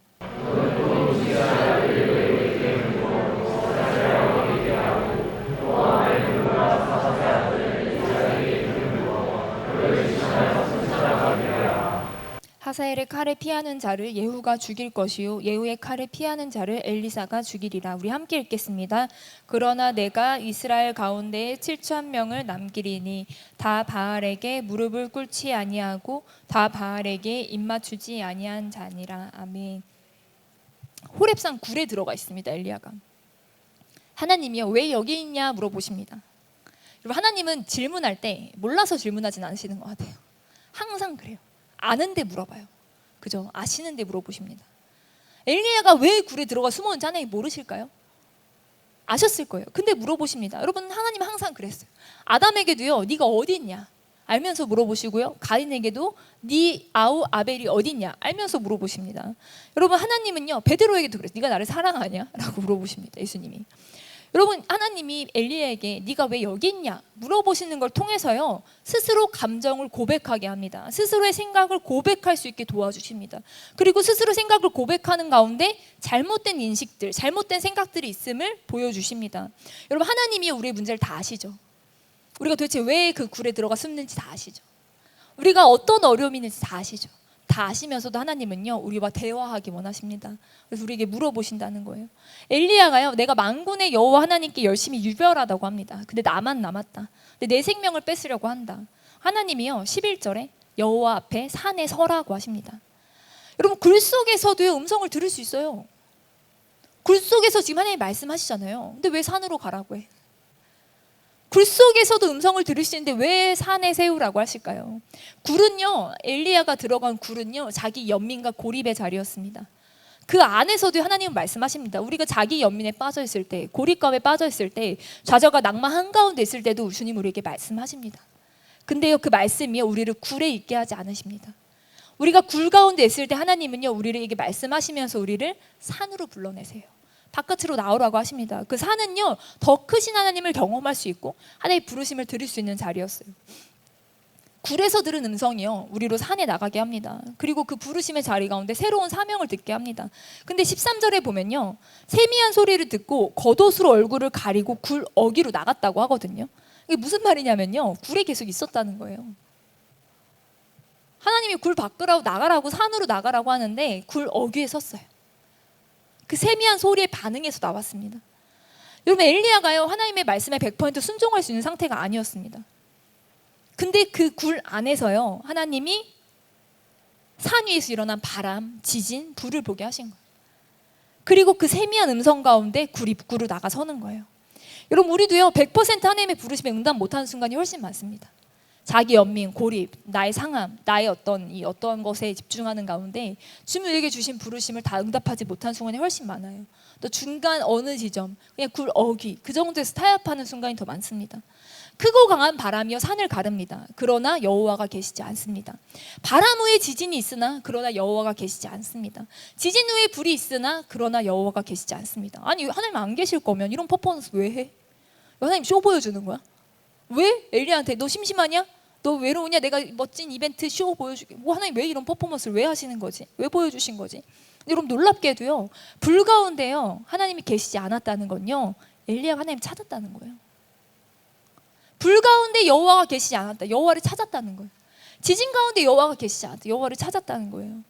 하사엘의 칼을 피하는 자를 예후가 죽일 것이요 예후의 칼을 피하는 자를 엘리사가 죽이리라. 우리 함께 읽겠습니다. 그러나 내가 이스라엘 가운데에 7천 명을 남기리니 다 바알에게 무릎을 꿇지 아니하고 다 바알에게 입맞추지 아니한 자니라. 아멘. 호렙산 굴에 들어가 있습니다. 엘리야가. 하나님이요 왜 여기 있냐 물어보십니다. 여러분, 하나님은 질문할 때 몰라서 질문하진 않으시는 것 같아요. 항상 그래요. 아는데 물어봐요. 그죠? 아시는데 물어보십니다. 엘리야가 왜 굴에 들어가 숨었는지 하나님 모르실까요? 아셨을 거예요. 근데 물어보십니다. 여러분, 하나님은 항상 그랬어요. 아담에게도요, 네가 어디 있냐 알면서 물어보시고요. 가인에게도 네 아우 아벨이 어디 있냐 알면서 물어보십니다. 여러분, 하나님은요 베드로에게도 그랬어요. 네가 나를 사랑하냐? 라고 물어보십니다. 예수님이. 여러분, 하나님이 엘리야에게 네가 왜 여기 있냐 물어보시는 걸 통해서요 스스로 감정을 고백하게 합니다. 스스로의 생각을 고백할 수 있게 도와주십니다. 그리고 스스로 생각을 고백하는 가운데 잘못된 인식들, 잘못된 생각들이 있음을 보여주십니다. 여러분, 하나님이 우리의 문제를 다 아시죠. 우리가 도대체 왜 그 굴에 들어가 숨는지 다 아시죠. 우리가 어떤 어려움이 있는지 다 아시죠. 다 아시면서도 하나님은요 우리와 대화하기 원하십니다. 그래서 우리에게 물어보신다는 거예요. 엘리야가요 내가 만군의 여호와 하나님께 열심히 유별하다고 합니다. 근데 나만 남았다. 근데 내 생명을 뺏으려고 한다. 하나님이요 11절에 여호와 앞에 산에 서라고 하십니다. 여러분, 굴 속에서도요 음성을 들을 수 있어요. 굴 속에서 지금 하나님 말씀하시잖아요. 근데 왜 산으로 가라고 해? 굴 속에서도 음성을 들을 수 있는데 왜 산에 세우라고 하실까요? 굴은요, 엘리야가 들어간 굴은요 자기 연민과 고립의 자리였습니다. 그 안에서도 하나님은 말씀하십니다. 우리가 자기 연민에 빠져 있을 때, 고립감에 빠져 있을 때, 좌절과 낭만 한가운데 있을 때도 주님 우리에게 말씀하십니다. 근데요 그 말씀이요 우리를 굴에 있게 하지 않으십니다. 우리가 굴 가운데 있을 때 하나님은요 우리에게 말씀하시면서 우리를 산으로 불러내세요. 바깥으로 나오라고 하십니다. 그 산은요 더 크신 하나님을 경험할 수 있고 하나님의 부르심을 들을 수 있는 자리였어요. 굴에서 들은 음성이요 우리로 산에 나가게 합니다. 그리고 그 부르심의 자리 가운데 새로운 사명을 듣게 합니다. 근데 13절에 보면요 세미한 소리를 듣고 겉옷으로 얼굴을 가리고 굴 어귀로 나갔다고 하거든요. 이게 무슨 말이냐면요 굴에 계속 있었다는 거예요. 하나님이 굴 밖으로 나가라고, 산으로 나가라고 하는데 굴 어귀에 섰어요. 그 세미한 소리에 반응해서 나왔습니다. 여러분, 엘리야가요 하나님의 말씀에 100% 순종할 수 있는 상태가 아니었습니다. 근데 그 굴 안에서요 하나님이 산 위에서 일어난 바람, 지진, 불을 보게 하신 거예요. 그리고 그 세미한 음성 가운데 굴 입구로 나가서는 거예요. 여러분, 우리도요 100% 하나님의 부르심에 응답 못하는 순간이 훨씬 많습니다. 자기 연민, 고립, 나의 상함, 나의 어떠한 것에 집중하는 가운데 주님 우리에게 주신 부르심을 다 응답하지 못한 순간이 훨씬 많아요. 또 중간 어느 지점, 그냥 굴 어귀 그 정도에서 타협하는 순간이 더 많습니다. 크고 강한 바람이여 산을 가릅니다. 그러나 여호와가 계시지 않습니다. 바람 후에 지진이 있으나 그러나 여호와가 계시지 않습니다. 지진 후에 불이 있으나 그러나 여호와가 계시지 않습니다. 아니, 하나님 안 계실 거면 이런 퍼포먼스 왜 해? 하나님 쇼 보여주는 거야? 왜? 엘리야한테 너 심심하냐? 너 외로우냐? 내가 멋진 이벤트 쇼 보여줄게. 뭐 하나님 왜 이런 퍼포먼스를 왜 하시는 거지? 왜 보여주신 거지? 여러분, 놀랍게도요 불 가운데요 하나님이 계시지 않았다는 건요 엘리야가 하나님 찾았다는 거예요. 불 가운데 여호와가 계시지 않았다. 여호와를 찾았다는 거예요. 지진 가운데 여호와가 계시지 않았다. 여호와를 찾았다는 거예요.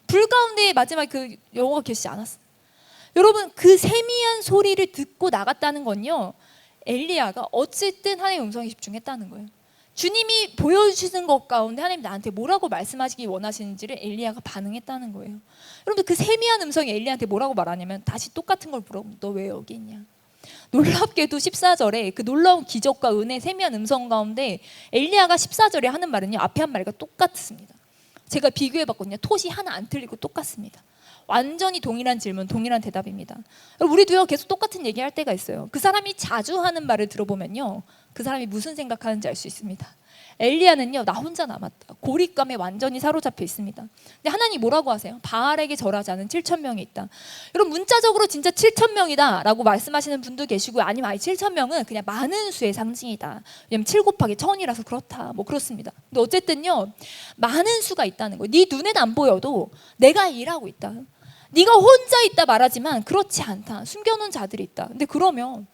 불 가운데 마지막에 그 여호와가 계시지 않았어. 여러분, 그 세미한 소리를 듣고 나갔다는 건요 엘리야가 어쨌든 하나님의 음성에 집중했다는 거예요. 주님이 보여주시는 것 가운데 하나님 나한테 뭐라고 말씀하시기 원하시는지를 엘리야가 반응했다는 거예요. 여러분, 그 세미한 음성이 엘리야한테 뭐라고 말하냐면 다시 똑같은 걸 물어보면 너 왜 여기 있냐. 놀랍게도 14절에 그 놀라운 기적과 은혜, 세미한 음성 가운데 엘리야가 14절에 하는 말은요 앞에 한 말과 똑같습니다. 제가 비교해봤거든요. 톳이 하나 안 틀리고 똑같습니다. 완전히 동일한 질문, 동일한 대답입니다. 우리도요 계속 똑같은 얘기할 때가 있어요. 그 사람이 자주 하는 말을 들어보면요 그 사람이 무슨 생각하는지 알 수 있습니다. 엘리야는요 나 혼자 남았다. 고립감에 완전히 사로잡혀 있습니다. 근데 하나님 뭐라고 하세요? 바알에게 절하지 않은 7천 명이 있다. 여러분, 문자적으로 진짜 7천 명이다 라고 말씀하시는 분도 계시고요. 아니면 아니 7천 명은 그냥 많은 수의 상징이다. 왜냐면 7 곱하기 1000이라서 그렇다. 뭐 그렇습니다. 근데 어쨌든요 많은 수가 있다는 거예요. 네 눈에는 안 보여도 내가 일하고 있다. 네가 혼자 있다 말하지만 그렇지 않다. 숨겨놓은 자들이 있다. 근데 그러면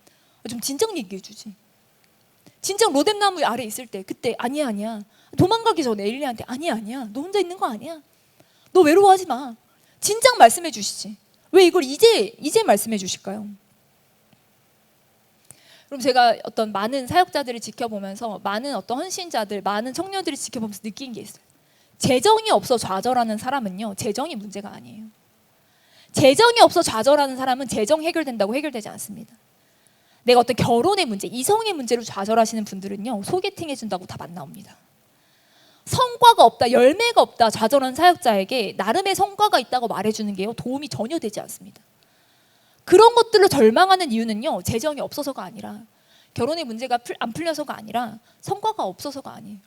좀 진정 얘기해 주지. 진정 로뎀나무 아래 있을 때 그때 아니야 도망가기 전에 엘리야한테 아니야 너 혼자 있는 거 아니야. 너 외로워하지 마. 진작 말씀해 주시지. 왜 이걸 이제 말씀해 주실까요? 그럼 제가 어떤 많은 사역자들을 지켜보면서 많은 어떤 헌신자들, 많은 청년들을 지켜보면서 느낀 게 있어요. 재정이 없어 좌절하는 사람은요, 재정이 문제가 아니에요. 재정이 없어 좌절하는 사람은 재정 해결된다고 해결되지 않습니다. 내가 어떤 결혼의 문제, 이성의 문제로 좌절하시는 분들은요, 소개팅 해준다고 다 만나옵니다. 성과가 없다, 열매가 없다 좌절한 사역자에게 나름의 성과가 있다고 말해주는 게요, 도움이 전혀 되지 않습니다. 그런 것들로 절망하는 이유는요, 재정이 없어서가 아니라, 결혼의 문제가 안 풀려서가 아니라, 성과가 없어서가 아니에요.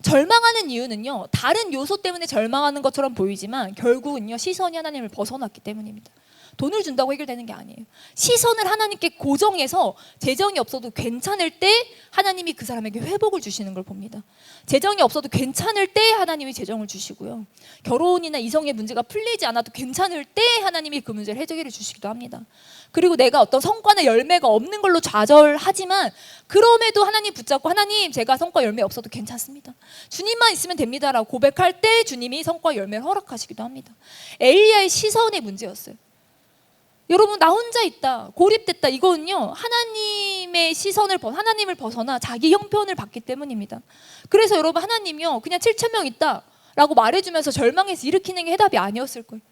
절망하는 이유는요, 다른 요소 때문에 절망하는 것처럼 보이지만 결국은요, 시선이 하나님을 벗어났기 때문입니다. 돈을 준다고 해결되는 게 아니에요. 시선을 하나님께 고정해서 재정이 없어도 괜찮을 때 하나님이 그 사람에게 회복을 주시는 걸 봅니다. 재정이 없어도 괜찮을 때 하나님이 재정을 주시고요. 결혼이나 이성의 문제가 풀리지 않아도 괜찮을 때 하나님이 그 문제를 해결해 주시기도 합니다. 그리고 내가 어떤 성과나 열매가 없는 걸로 좌절하지만 그럼에도 하나님 붙잡고, 하나님 제가 성과 열매 없어도 괜찮습니다. 주님만 있으면 됩니다라고 고백할 때 주님이 성과 열매를 허락하시기도 합니다. 엘리야의 시선의 문제였어요. 여러분, 나 혼자 있다, 고립됐다, 이거는요, 하나님의 시선을 하나님을 벗어나 자기 형편을 봤기 때문입니다. 그래서 여러분, 하나님이요, 그냥 7,000명 있다 라고 말해주면서 절망해서 일으키는 게 해답이 아니었을 거예요.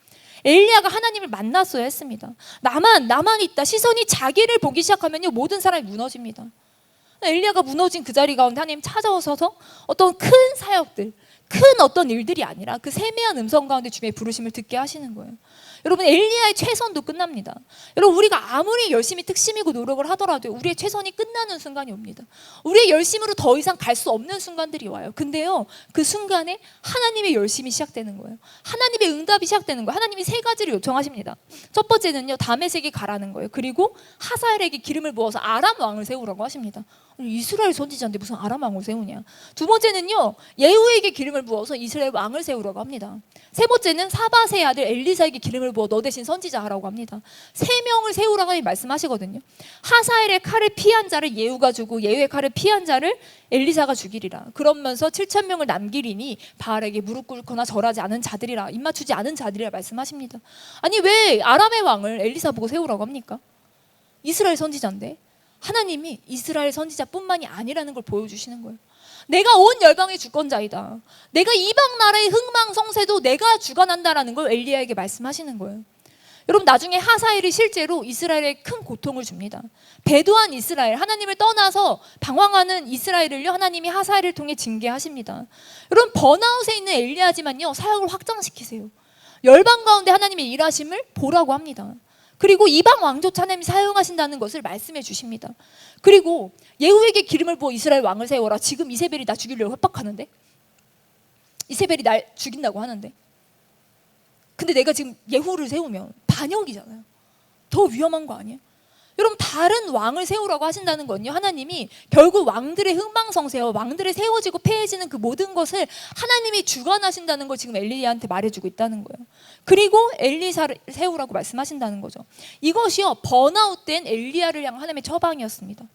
엘리야가 하나님을 만났어야 했습니다. 나만 있다, 시선이 자기를 보기 시작하면요, 모든 사람이 무너집니다. 엘리야가 무너진 그 자리 가운데 하나님 찾아오셔서 어떤 큰 사역들, 큰 어떤 일들이 아니라 그 세미한 음성 가운데 주님의 부르심을 듣게 하시는 거예요. 여러분, 엘리야의 최선도 끝납니다. 여러분, 우리가 아무리 열심히 특심이고 노력을 하더라도 우리의 최선이 끝나는 순간이 옵니다. 우리의 열심으로 더 이상 갈 수 없는 순간들이 와요. 근데요, 그 순간에 하나님의 열심이 시작되는 거예요. 하나님의 응답이 시작되는 거예요. 하나님이 세 가지를 요청하십니다. 첫 번째는요, 다메섹에 가라는 거예요. 그리고 하사엘에게 기름을 부어서 아람 왕을 세우라고 하십니다. 이스라엘 선지자인데 무슨 아람 왕을 세우냐. 두 번째는요, 예후에게 기름을 부어서 이스라엘 왕을 세우라고 합니다. 세 번째는 사밧의 아들 엘리사에게 기름을 부어 너 대신 선지자 하라고 합니다. 세 명을 세우라고 말씀하시거든요. 하사엘의 칼을 피한 자를 예후가 주고 예후의 칼을 피한 자를 엘리사가 죽이리라. 그러면서 7,000명을 남기리니 바알에게 무릎 꿇거나 절하지 않은 자들이라, 입맞추지 않은 자들이라 말씀하십니다. 아니, 왜 아람의 왕을 엘리사 보고 세우라고 합니까? 이스라엘 선지자인데. 하나님이 이스라엘 선지자뿐만이 아니라는 걸 보여주시는 거예요. 내가 온 열방의 주권자이다. 내가 이방 나라의 흥망성쇠도 내가 주관한다라는 걸 엘리야에게 말씀하시는 거예요. 여러분, 나중에 하사엘이 실제로 이스라엘에 큰 고통을 줍니다. 배도한 이스라엘, 하나님을 떠나서 방황하는 이스라엘을요, 하나님이 하사엘을 통해 징계하십니다. 여러분, 번아웃에 있는 엘리야지만요, 사역을 확장시키세요. 열방 가운데 하나님의 일하심을 보라고 합니다. 그리고 이방 왕조차 하나님이 사용하신다는 것을 말씀해 주십니다. 그리고 예후에게 기름을 부어 이스라엘 왕을 세워라. 지금 이세벨이 나 죽이려고 협박하는데, 이세벨이 날 죽인다고 하는데, 근데 내가 지금 예후를 세우면 반역이잖아요. 더 위험한 거 아니에요? 여러분, 다른 왕을 세우라고 하신다는 건요, 하나님이 결국 왕들의 흥망성쇠와 왕들의 세워지고 패해지는 그 모든 것을 하나님이 주관하신다는 걸 지금 엘리야한테 말해주고 있다는 거예요. 그리고 엘리사를 세우라고 말씀하신다는 거죠. 이것이요, 번아웃된 엘리야를 향한 하나님의 처방이었습니다.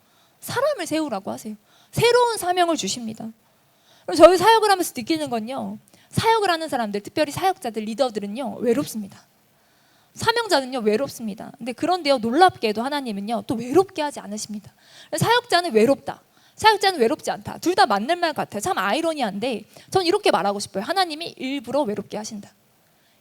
사람을 세우라고 하세요. 새로운 사명을 주십니다. 저희 사역을 하면서 느끼는 건요, 사역을 하는 사람들, 특별히 사역자들, 리더들은요, 외롭습니다. 사명자는요, 외롭습니다. 근데 그런데요, 놀랍게도 하나님은요, 또 외롭게 하지 않으십니다. 사역자는 외롭다, 사역자는 외롭지 않다, 둘 다 맞는 말 같아요. 참 아이러니한데 전 이렇게 말하고 싶어요. 하나님이 일부러 외롭게 하신다.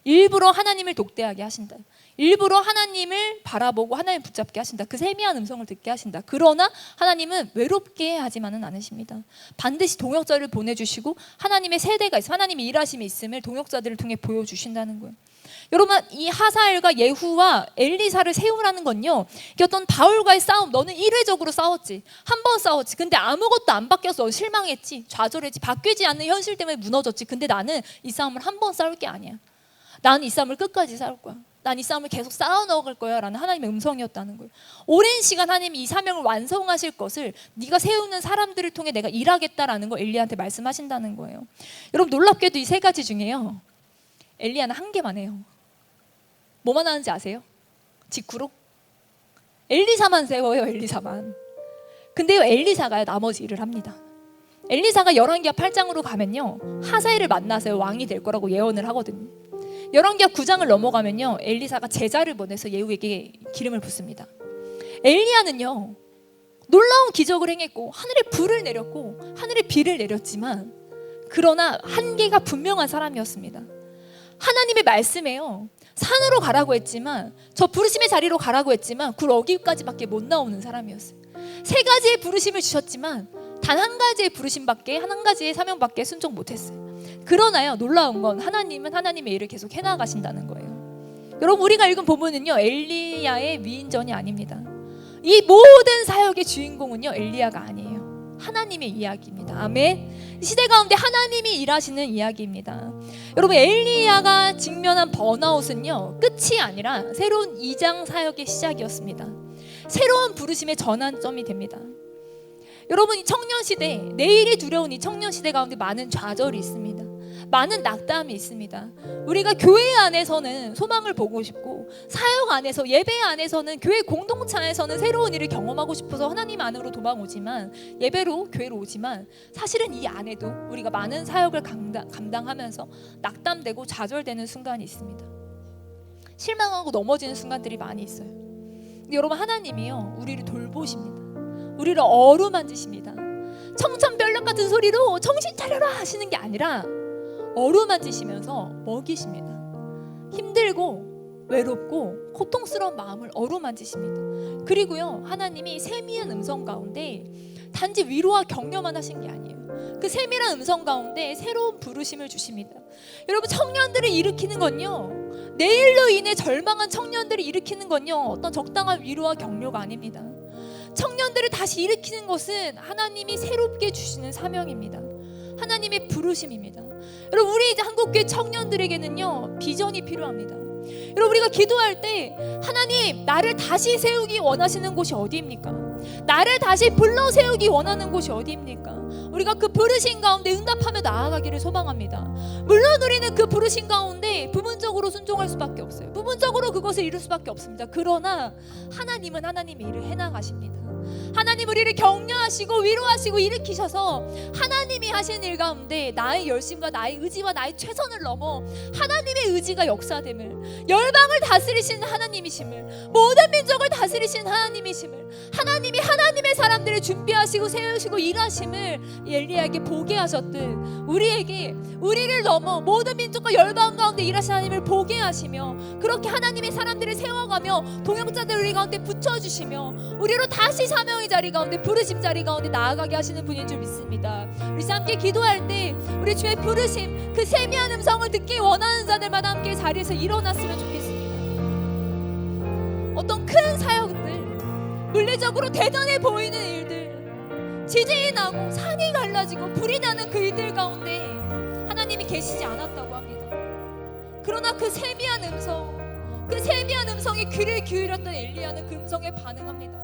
일부러 하나님을 독대하게 하신다. 일부러 하나님을 바라보고 하나님을 붙잡게 하신다. 그 세미한 음성을 듣게 하신다. 그러나 하나님은 외롭게 하지만은 않으십니다. 반드시 동역자를 보내주시고 하나님의 세대가 있어, 하나님의 일하심이 있음을 동역자들을 통해 보여주신다는 거예요. 여러분, 이 하사엘과 예후와 엘리사를 세우라는 건요, 이게 어떤 바울과의 싸움, 너는 일회적으로 싸웠지, 한 번 싸웠지, 근데 아무것도 안 바뀌었어, 실망했지, 좌절했지, 바뀌지 않는 현실 때문에 무너졌지. 근데 나는 이 싸움을 한 번 싸울 게 아니야. 나는 이 싸움을 끝까지 싸울 거야. 난 이 싸움을 계속 싸워 나갈 거야 라는 하나님의 음성이었다는 거예요. 오랜 시간 하나님이 이 사명을 완성하실 것을 네가 세우는 사람들을 통해 내가 일하겠다라는 거 엘리야한테 말씀하신다는 거예요. 여러분, 놀랍게도 이 세 가지 중에요, 엘리야는 한 개만 해요. 뭐만 하는지 아세요? 직후로 엘리사만 세워요. 엘리사만. 근데요, 엘리사가요, 나머지 일을 합니다. 엘리사가 열왕기하 8장으로 가면요, 하사엘을 만나서 왕이 될 거라고 예언을 하거든요. 열왕기하 9장을 넘어가면요, 엘리사가 제자를 보내서 예후에게 기름을 붓습니다. 엘리야는요, 놀라운 기적을 행했고 하늘에 불을 내렸고 하늘에 비를 내렸지만, 그러나 한계가 분명한 사람이었습니다. 하나님의 말씀에요, 산으로 가라고 했지만, 저 부르심의 자리로 가라고 했지만 그 어기까지밖에 못 나오는 사람이었어요. 3가지의 부르심을 주셨지만 단 한 가지의 부르심밖에, 한 가지의 사명밖에 순종 못했어요. 그러나요, 놀라운 건 하나님은 하나님의 일을 계속 해나가신다는 거예요. 여러분, 우리가 읽은 본문은요, 엘리야의 위인전이 아닙니다. 이 모든 사역의 주인공은요, 엘리야가 아니에요. 하나님의 이야기입니다. 아멘. 시대 가운데 하나님이 일하시는 이야기입니다. 여러분, 엘리야가 직면한 번아웃은요, 끝이 아니라 새로운 2장 사역의 시작이었습니다. 새로운 부르심의 전환점이 됩니다. 여러분, 이 청년시대, 내일이 두려운 이 청년시대 가운데 많은 좌절이 있습니다. 많은 낙담이 있습니다. 우리가 교회 안에서는 소망을 보고 싶고, 사역 안에서, 예배 안에서는, 교회 공동체 안에서는 새로운 일을 경험하고 싶어서 하나님 안으로 도망오지만, 예배로 교회로 오지만, 사실은 이 안에도 우리가 많은 사역을 감당하면서 낙담되고 좌절되는 순간이 있습니다. 실망하고 넘어지는 순간들이 많이 있어요. 근데 여러분, 하나님이요, 우리를 돌보십니다. 우리를 어루만지십니다. 청천벽력 같은 소리로 정신 차려라 하시는 게 아니라 어루만지시면서 먹이십니다. 힘들고 외롭고 고통스러운 마음을 어루만지십니다. 그리고요, 하나님이 세미한 음성 가운데 단지 위로와 격려만 하신 게 아니에요. 그 세밀한 음성 가운데 새로운 부르심을 주십니다. 여러분, 청년들을 일으키는 건요, 내일로 인해 절망한 청년들을 일으키는 건요, 어떤 적당한 위로와 격려가 아닙니다. 청년들을 다시 일으키는 것은 하나님이 새롭게 주시는 사명입니다. 하나님의 부르심입니다. 여러분, 우리 이제 한국교회 청년들에게는요, 비전이 필요합니다. 여러분, 우리가 기도할 때 하나님, 나를 다시 세우기 원하시는 곳이 어디입니까? 나를 다시 불러 세우기 원하는 곳이 어디입니까? 우리가 그 부르심 가운데 응답하며 나아가기를 소망합니다. 물론 우리는 그 부르심 가운데 부분적으로 순종할 수밖에 없어요. 부분적으로 그것을 이룰 수밖에 없습니다. 그러나 하나님은 하나님의 일을 해나가십니다. 하나님 우리를 격려하시고 위로하시고 일으키셔서 하나님이 하신 일 가운데 나의 열심과 나의 의지와 나의 최선을 넘어 하나님의 의지가 역사됨을, 열방을 다스리시는 하나님이심을, 모든 민족을 다스리시는 하나님이심을, 하나님이 하나님의 사람들을 준비하시고 세우시고 일하심을 엘리야에게 보게 하셨듯, 우리에게 우리를 넘어 모든 민족과 열방 가운데 일하시는 하나님을 보게 하시며, 그렇게 하나님의 사람들을 세워가며 동역자들 우리 가운데 붙여주시며 우리로 다시 사명의 자리 가운데, 부르심 자리 가운데 나아가게 하시는 분인 줄 믿습니다. 우리 함께 기도할 때 우리 주의 부르심, 그 세미한 음성을 듣기 원하는 자들마다 함께 자리에서 일어났으면 좋겠습니다. 어떤 큰 사역들, 물리적으로 대단해 보이는 일들, 지진이 나고 산이 갈라지고 불이 나는 그 일들 가운데 하나님이 계시지 않았다고 합니다. 그러나 그 세미한 음성, 그 세미한 음성에 귀를 기울였던 엘리야는 그 음성에 반응합니다.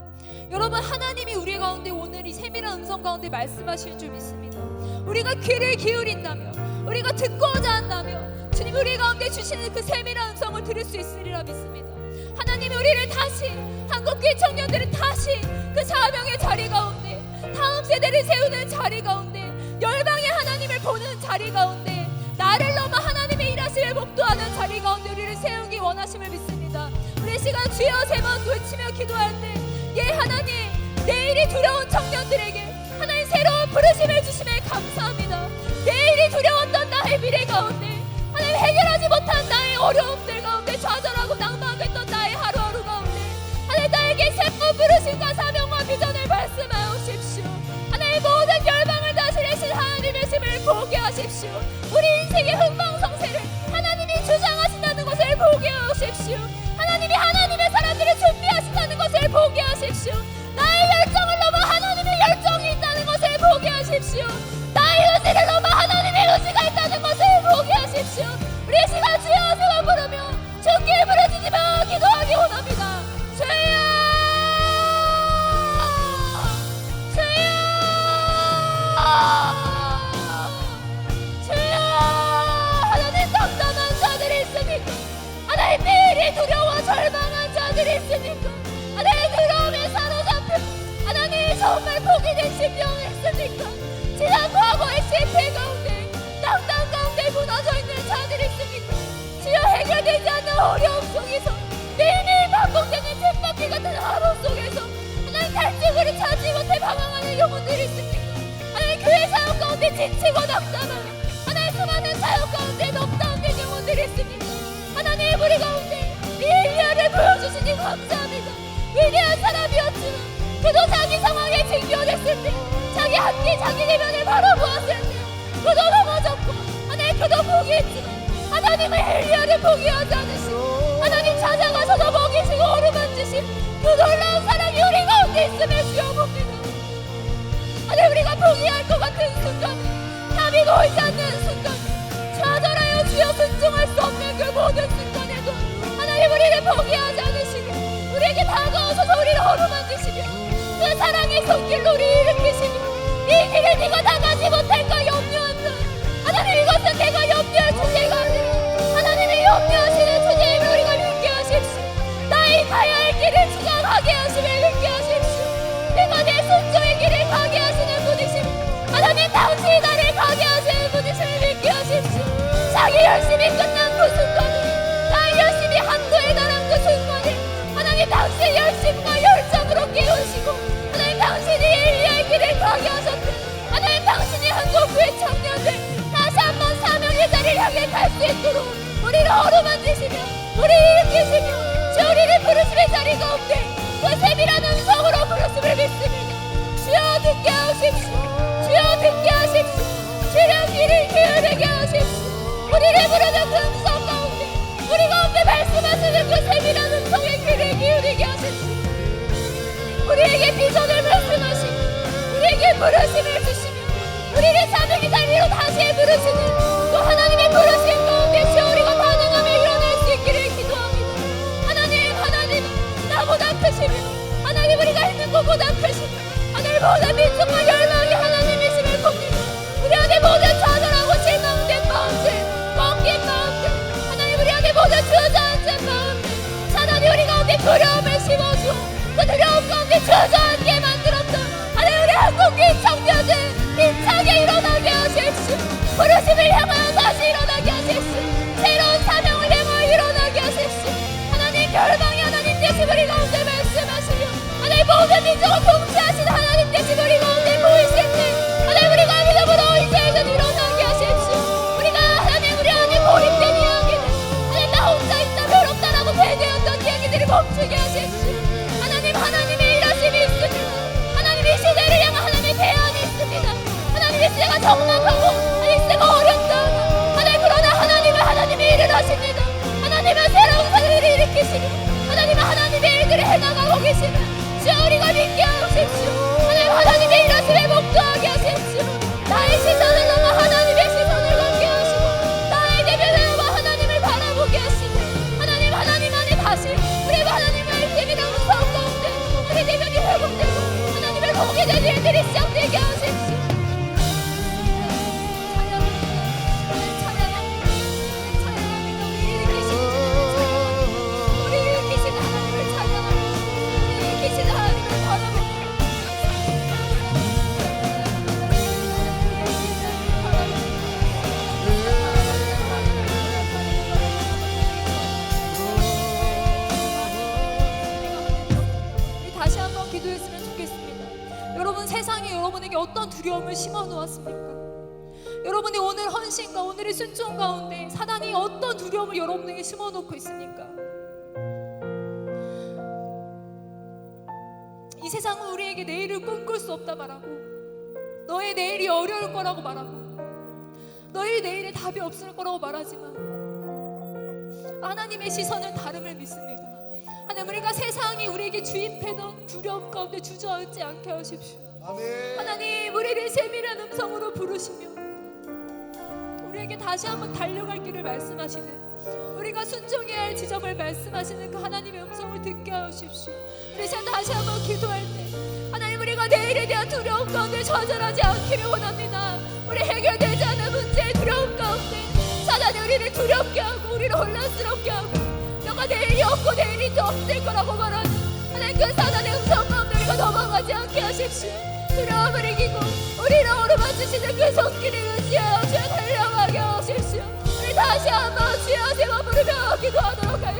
여러분, 하나님이 우리 가운데 오늘 이 세밀한 음성 가운데 말씀하시는 줄 믿습니다. 우리가 귀를 기울인다면, 우리가 듣고자 한다면 주님 우리 가운데 주시는 그 세밀한 음성을 들을 수 있으리라 믿습니다. 하나님이 우리를 다시, 한국교회 청년들을 다시 그 사명의 자리 가운데, 다음 세대를 세우는 자리 가운데, 열방의 하나님을 보는 자리 가운데, 나를 넘어 하나님의 일하심을 목도하는 자리 가운데 우리를 세우기 원하심을 믿습니다. 우리 시간 주여 3번 외치며 기도할 때, 예 하나님, 내일이 두려운 청년들에게 하나님 새로운 부르심을 주심에 감사합니다. 내일이 두려웠던 나의 미래 가운데, 하나님 해결하지 못한 나의 어려움들 가운데, 좌절하고 낭망했던 나의 하루하루 가운데 하나님 나에게 새로운 부르심과 사명과 비전을 말씀하십시오. 하나님 모든 열방을 다스리신 하나님의 힘을 보게 하십시오. 우리 인생의 흥망성쇠를 하나님이 주장하신다는 것을 보게 하십시오. 하나님이 하나님의 사람들을 준비하신다는 것을 보게 하십시오. 나의 열정을 넘어 하나님의 열정이 있다는 것을 보게 하십시오. 나의 의지를 넘어 하나님의 의지가 있다는 것을 보게 하십시오. 우리 시간 주여 세번 부르며 주께 부르짖으며 기도하기 원합니다. 주여, 주여, 주여. 하나님 답답한 자들이 있으니까, 하나님 내일이 두려워 절망한 자들이 있으니까, 하나님 두려움에 사로잡혀 하나님 정말 포기된 심령이 있으니까, 지난 과거의 실패 가운데, 낙담 가운데 무너져 있는 자들이 있으니까, 주여 어려움 속에서 매일매일 반복되는 쳇바퀴 같은 하루 속에서 하나님 탈출구를 찾지 못해 방황하는 영혼들이 있습니다. 하나님 교회 사역 가운데 지치고 낙담하며 하나님 수많은 사역 가운데 넉다운된 영혼들이 있습니다. 하나님 우리 가운데 이 엘리야를 보여주시니 감사합니다. 위대한 사람이었지만 그도 자기 상황에 징표됐을 때 자기 한계 자기 내면을 바라보았을 때 그도 넘어졌고 하나님 그도 포기했지만 하나님은 엘리야를 포기하지 않으시고 하나님 찾아가셔서 먹이시고 어루만지신 그 놀라운 사랑이 우리 가운데 있음을 주여 봅니다. 하나님 우리가 포기할 것 같은 순간 답이 보이지 않는 순간 좌절하여 주여 순종할 수 없는 그 모든 순간에도 하나님 우리를 포기하지 않으시고 우리에게 다가오셔서 우리를 어루만지시며 그 사랑의 손길로 우리를 일으키시며 이 길을 네가 나가지 못할까 염려한다. 하나님 이것은 내가 염려할 주제가 아니라 하나님이 염려하시는 주제임을 우리가 믿게 하십시오. 나의 가야 할 길을 주가 가게 하심을 믿게 하십시오. 내가 내 순종의 길을 가게 하시는 분이시며 하나님 당신이 나를 가게 하시는 분이심을 믿게 하십시오. 자기 열심히 끝난 그 순간에 나의 열심히 한도에 달한 그 순간에 하나님 당신의 열심과 열정으로 깨우시고 하나님 당신이 엘리야의 길을 가게 하셨듯 하나님 당신이 한국교회 청년들 다시 한번 사명의 자리를 향해 갈 수 있도록 우리를 어루만지시며 우리를 일으키시며 주 우리를 부르심의 자리 가운데 그 세밀한 음성으로 부르심을 믿습니다. 주여 듣게 하십시오. 주여 듣게 하십시오. 주여 귀를 기울이게 하십시오. 우리를 부르는 그 음성 가운데 우리 가운데 말씀하시는 그 세밀한 음성에 귀를 기울이게 하십시오. 우리에게 비전을 말씀하시고 우리에게 부르심을 주시며 우리를 사명의 자리로 다시 부르시는 또 하나님의 부르심 가운데 주여 우리가 반응하며 일어날 수 있기를 기도합니다. 하나님 나보다 크시며 하나님 우리가 있는 것보다 크시며 하늘 모든 민족과 열망이 하나님이심을 봅니다. 우리 안에 모든 좌절하고 실망된 마음들 꺾인 마음들 하나님 우리 안에 모든 주저앉은 마음들 하나님 우리 가운데 두려움을 심어주어 그 두려움 가운데 주저앉게 만들었던 하나님 우리 한국교회 청년들 힘차게 일어나게 하십시오. 부르심을 향하여 다시 일어나게 하십시오. 새로운 사명을 향하여 일어나게 하십시오. 하나님 결방이 하나님 되신 우리 가운데 말씀하시며 하나님 모든 민족을 통치하신 하나님 되신 우리 가운데 보이실 때 하나님 우리가 믿음으로 이제는 일어나게 하십시오. 우리가 하나님 우리 안에 고립된 이야기들 하나님 나 혼자 있다 외롭다라고 대되었던 이야기들을 멈추게 하십시오. 하나님의 일하심이 있습니다. 하나님 이 시대를 향한 하나님의 대안이 있습니다. 하나님 이 시대가 적막하고 이 시대가 어렵다. 하나님 그러나 하나님이 일을 하십니다. 하나님은 새로운 사회를 일으키시며 하나님은 하나님의 일들을 해나가고 계시며 주여 우리가 믿게 하십시오. 하나님의 일하심에 목도하게 하십시오. 나의 시선을 넘어 하나님의 시선을 갖게 하시고 나의 내면을 넘어 하나님을 바라보게 하시고 하나님 안에 다시 우리 하나님의 세밀한 음성 가운데 우리 내면이 회복되고 하나님을 보게 된 일들이 시작되게 하십시오. 찬양합니다. 우리 일으키신 하나님을 찬양합니다. 우리 일으키신 하나님을 바라봅니다. 다시 한번 기도했으면 좋겠습니다. 여러분 세상이 여러분에게 어떤 두려움을 심어 놓았습니까? 여러분의 오늘 헌신과 오늘의 순종 가운데 사단이 어떤 두려움을 여러분에게 심어 놓고 있습니까? 이 세상은 우리에게 내일을 꿈꿀 수 없다 말하고 너의 내일이 어려울 거라고 말하고 너의 내일에 답이 없을 거라고 말하지만 하나님의 시선은 다름을 믿습니다. 하나님 우리가 세상이 우리에게 주입해던 두려움 가운데 주저앉지 않게 하십시오. 아멘. 하나님 우리를 세밀한 음성으로 부르시며 우리에게 다시 한번 달려갈 길을 말씀하시는 우리가 순종해야 할 지점을 말씀하시는 그 하나님의 음성을 듣게 하십시오. 우리 시간 다시 한번 기도할 때 하나님 우리가 내일에 대한 두려움 가운데 좌절하지 않기를 원합니다. 우리 해결되지 않은 문제의 두려움 가운데 사단이 우리를 두렵게 하고 우리를 혼란스럽게 하고 너가 내일이 없고 내일이 더 없을 거라고 말하는 하나님 그 사단의 음성 가운데 우리가 넘어가지 않게 하십시오. 두려움을 이기고 우리를 어루만지시는 그 손길을 의지하여 주여 달려가게 하십시오. 우리 다시 한번 주여 제가 부르며 기도하도록 할게요.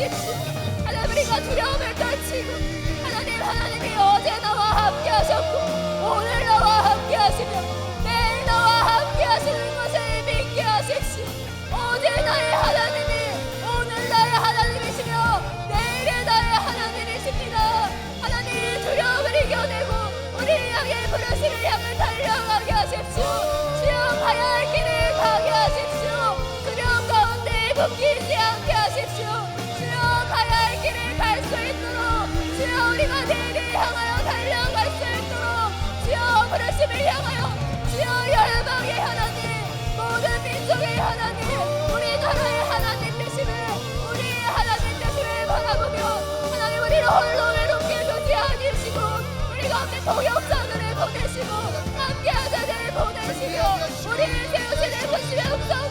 하십시오. 하나님 우리가 두려움을 떨치고 하나님이 어제 나와 함께 하셨고 오늘 나와 함께 하시며 내일 나와 함께 하시는 것을 믿게 하십시오. 어제 나의 하나님이 오늘 나의 하나님이시며 내일의 나의 하나님이십니다. 하나님 두려움을 이겨내고 우리를 향해 부르시를 향해 달려가게 하십시오. 주여 가야 할 길을 가게 하십시오. 두려움 가운데 묶이지 않게 하십시오. 주여 가야 할 길을 갈 수 있도록 주여 우리가 내일을 향하여 달려갈 수 있도록 주여 부르심을 향하여 주여 열방의 하나님 모든 민족의 하나님 우리 나라의 하나님 되심을 우리의 하나님 되심을 바라보며 하나님 우리를 홀로 외롭게 두지 않으시고 우리 가운데 동역자들을 보내시고 함께한 자들을 보내시며 우리를 세우시는 보시며 음성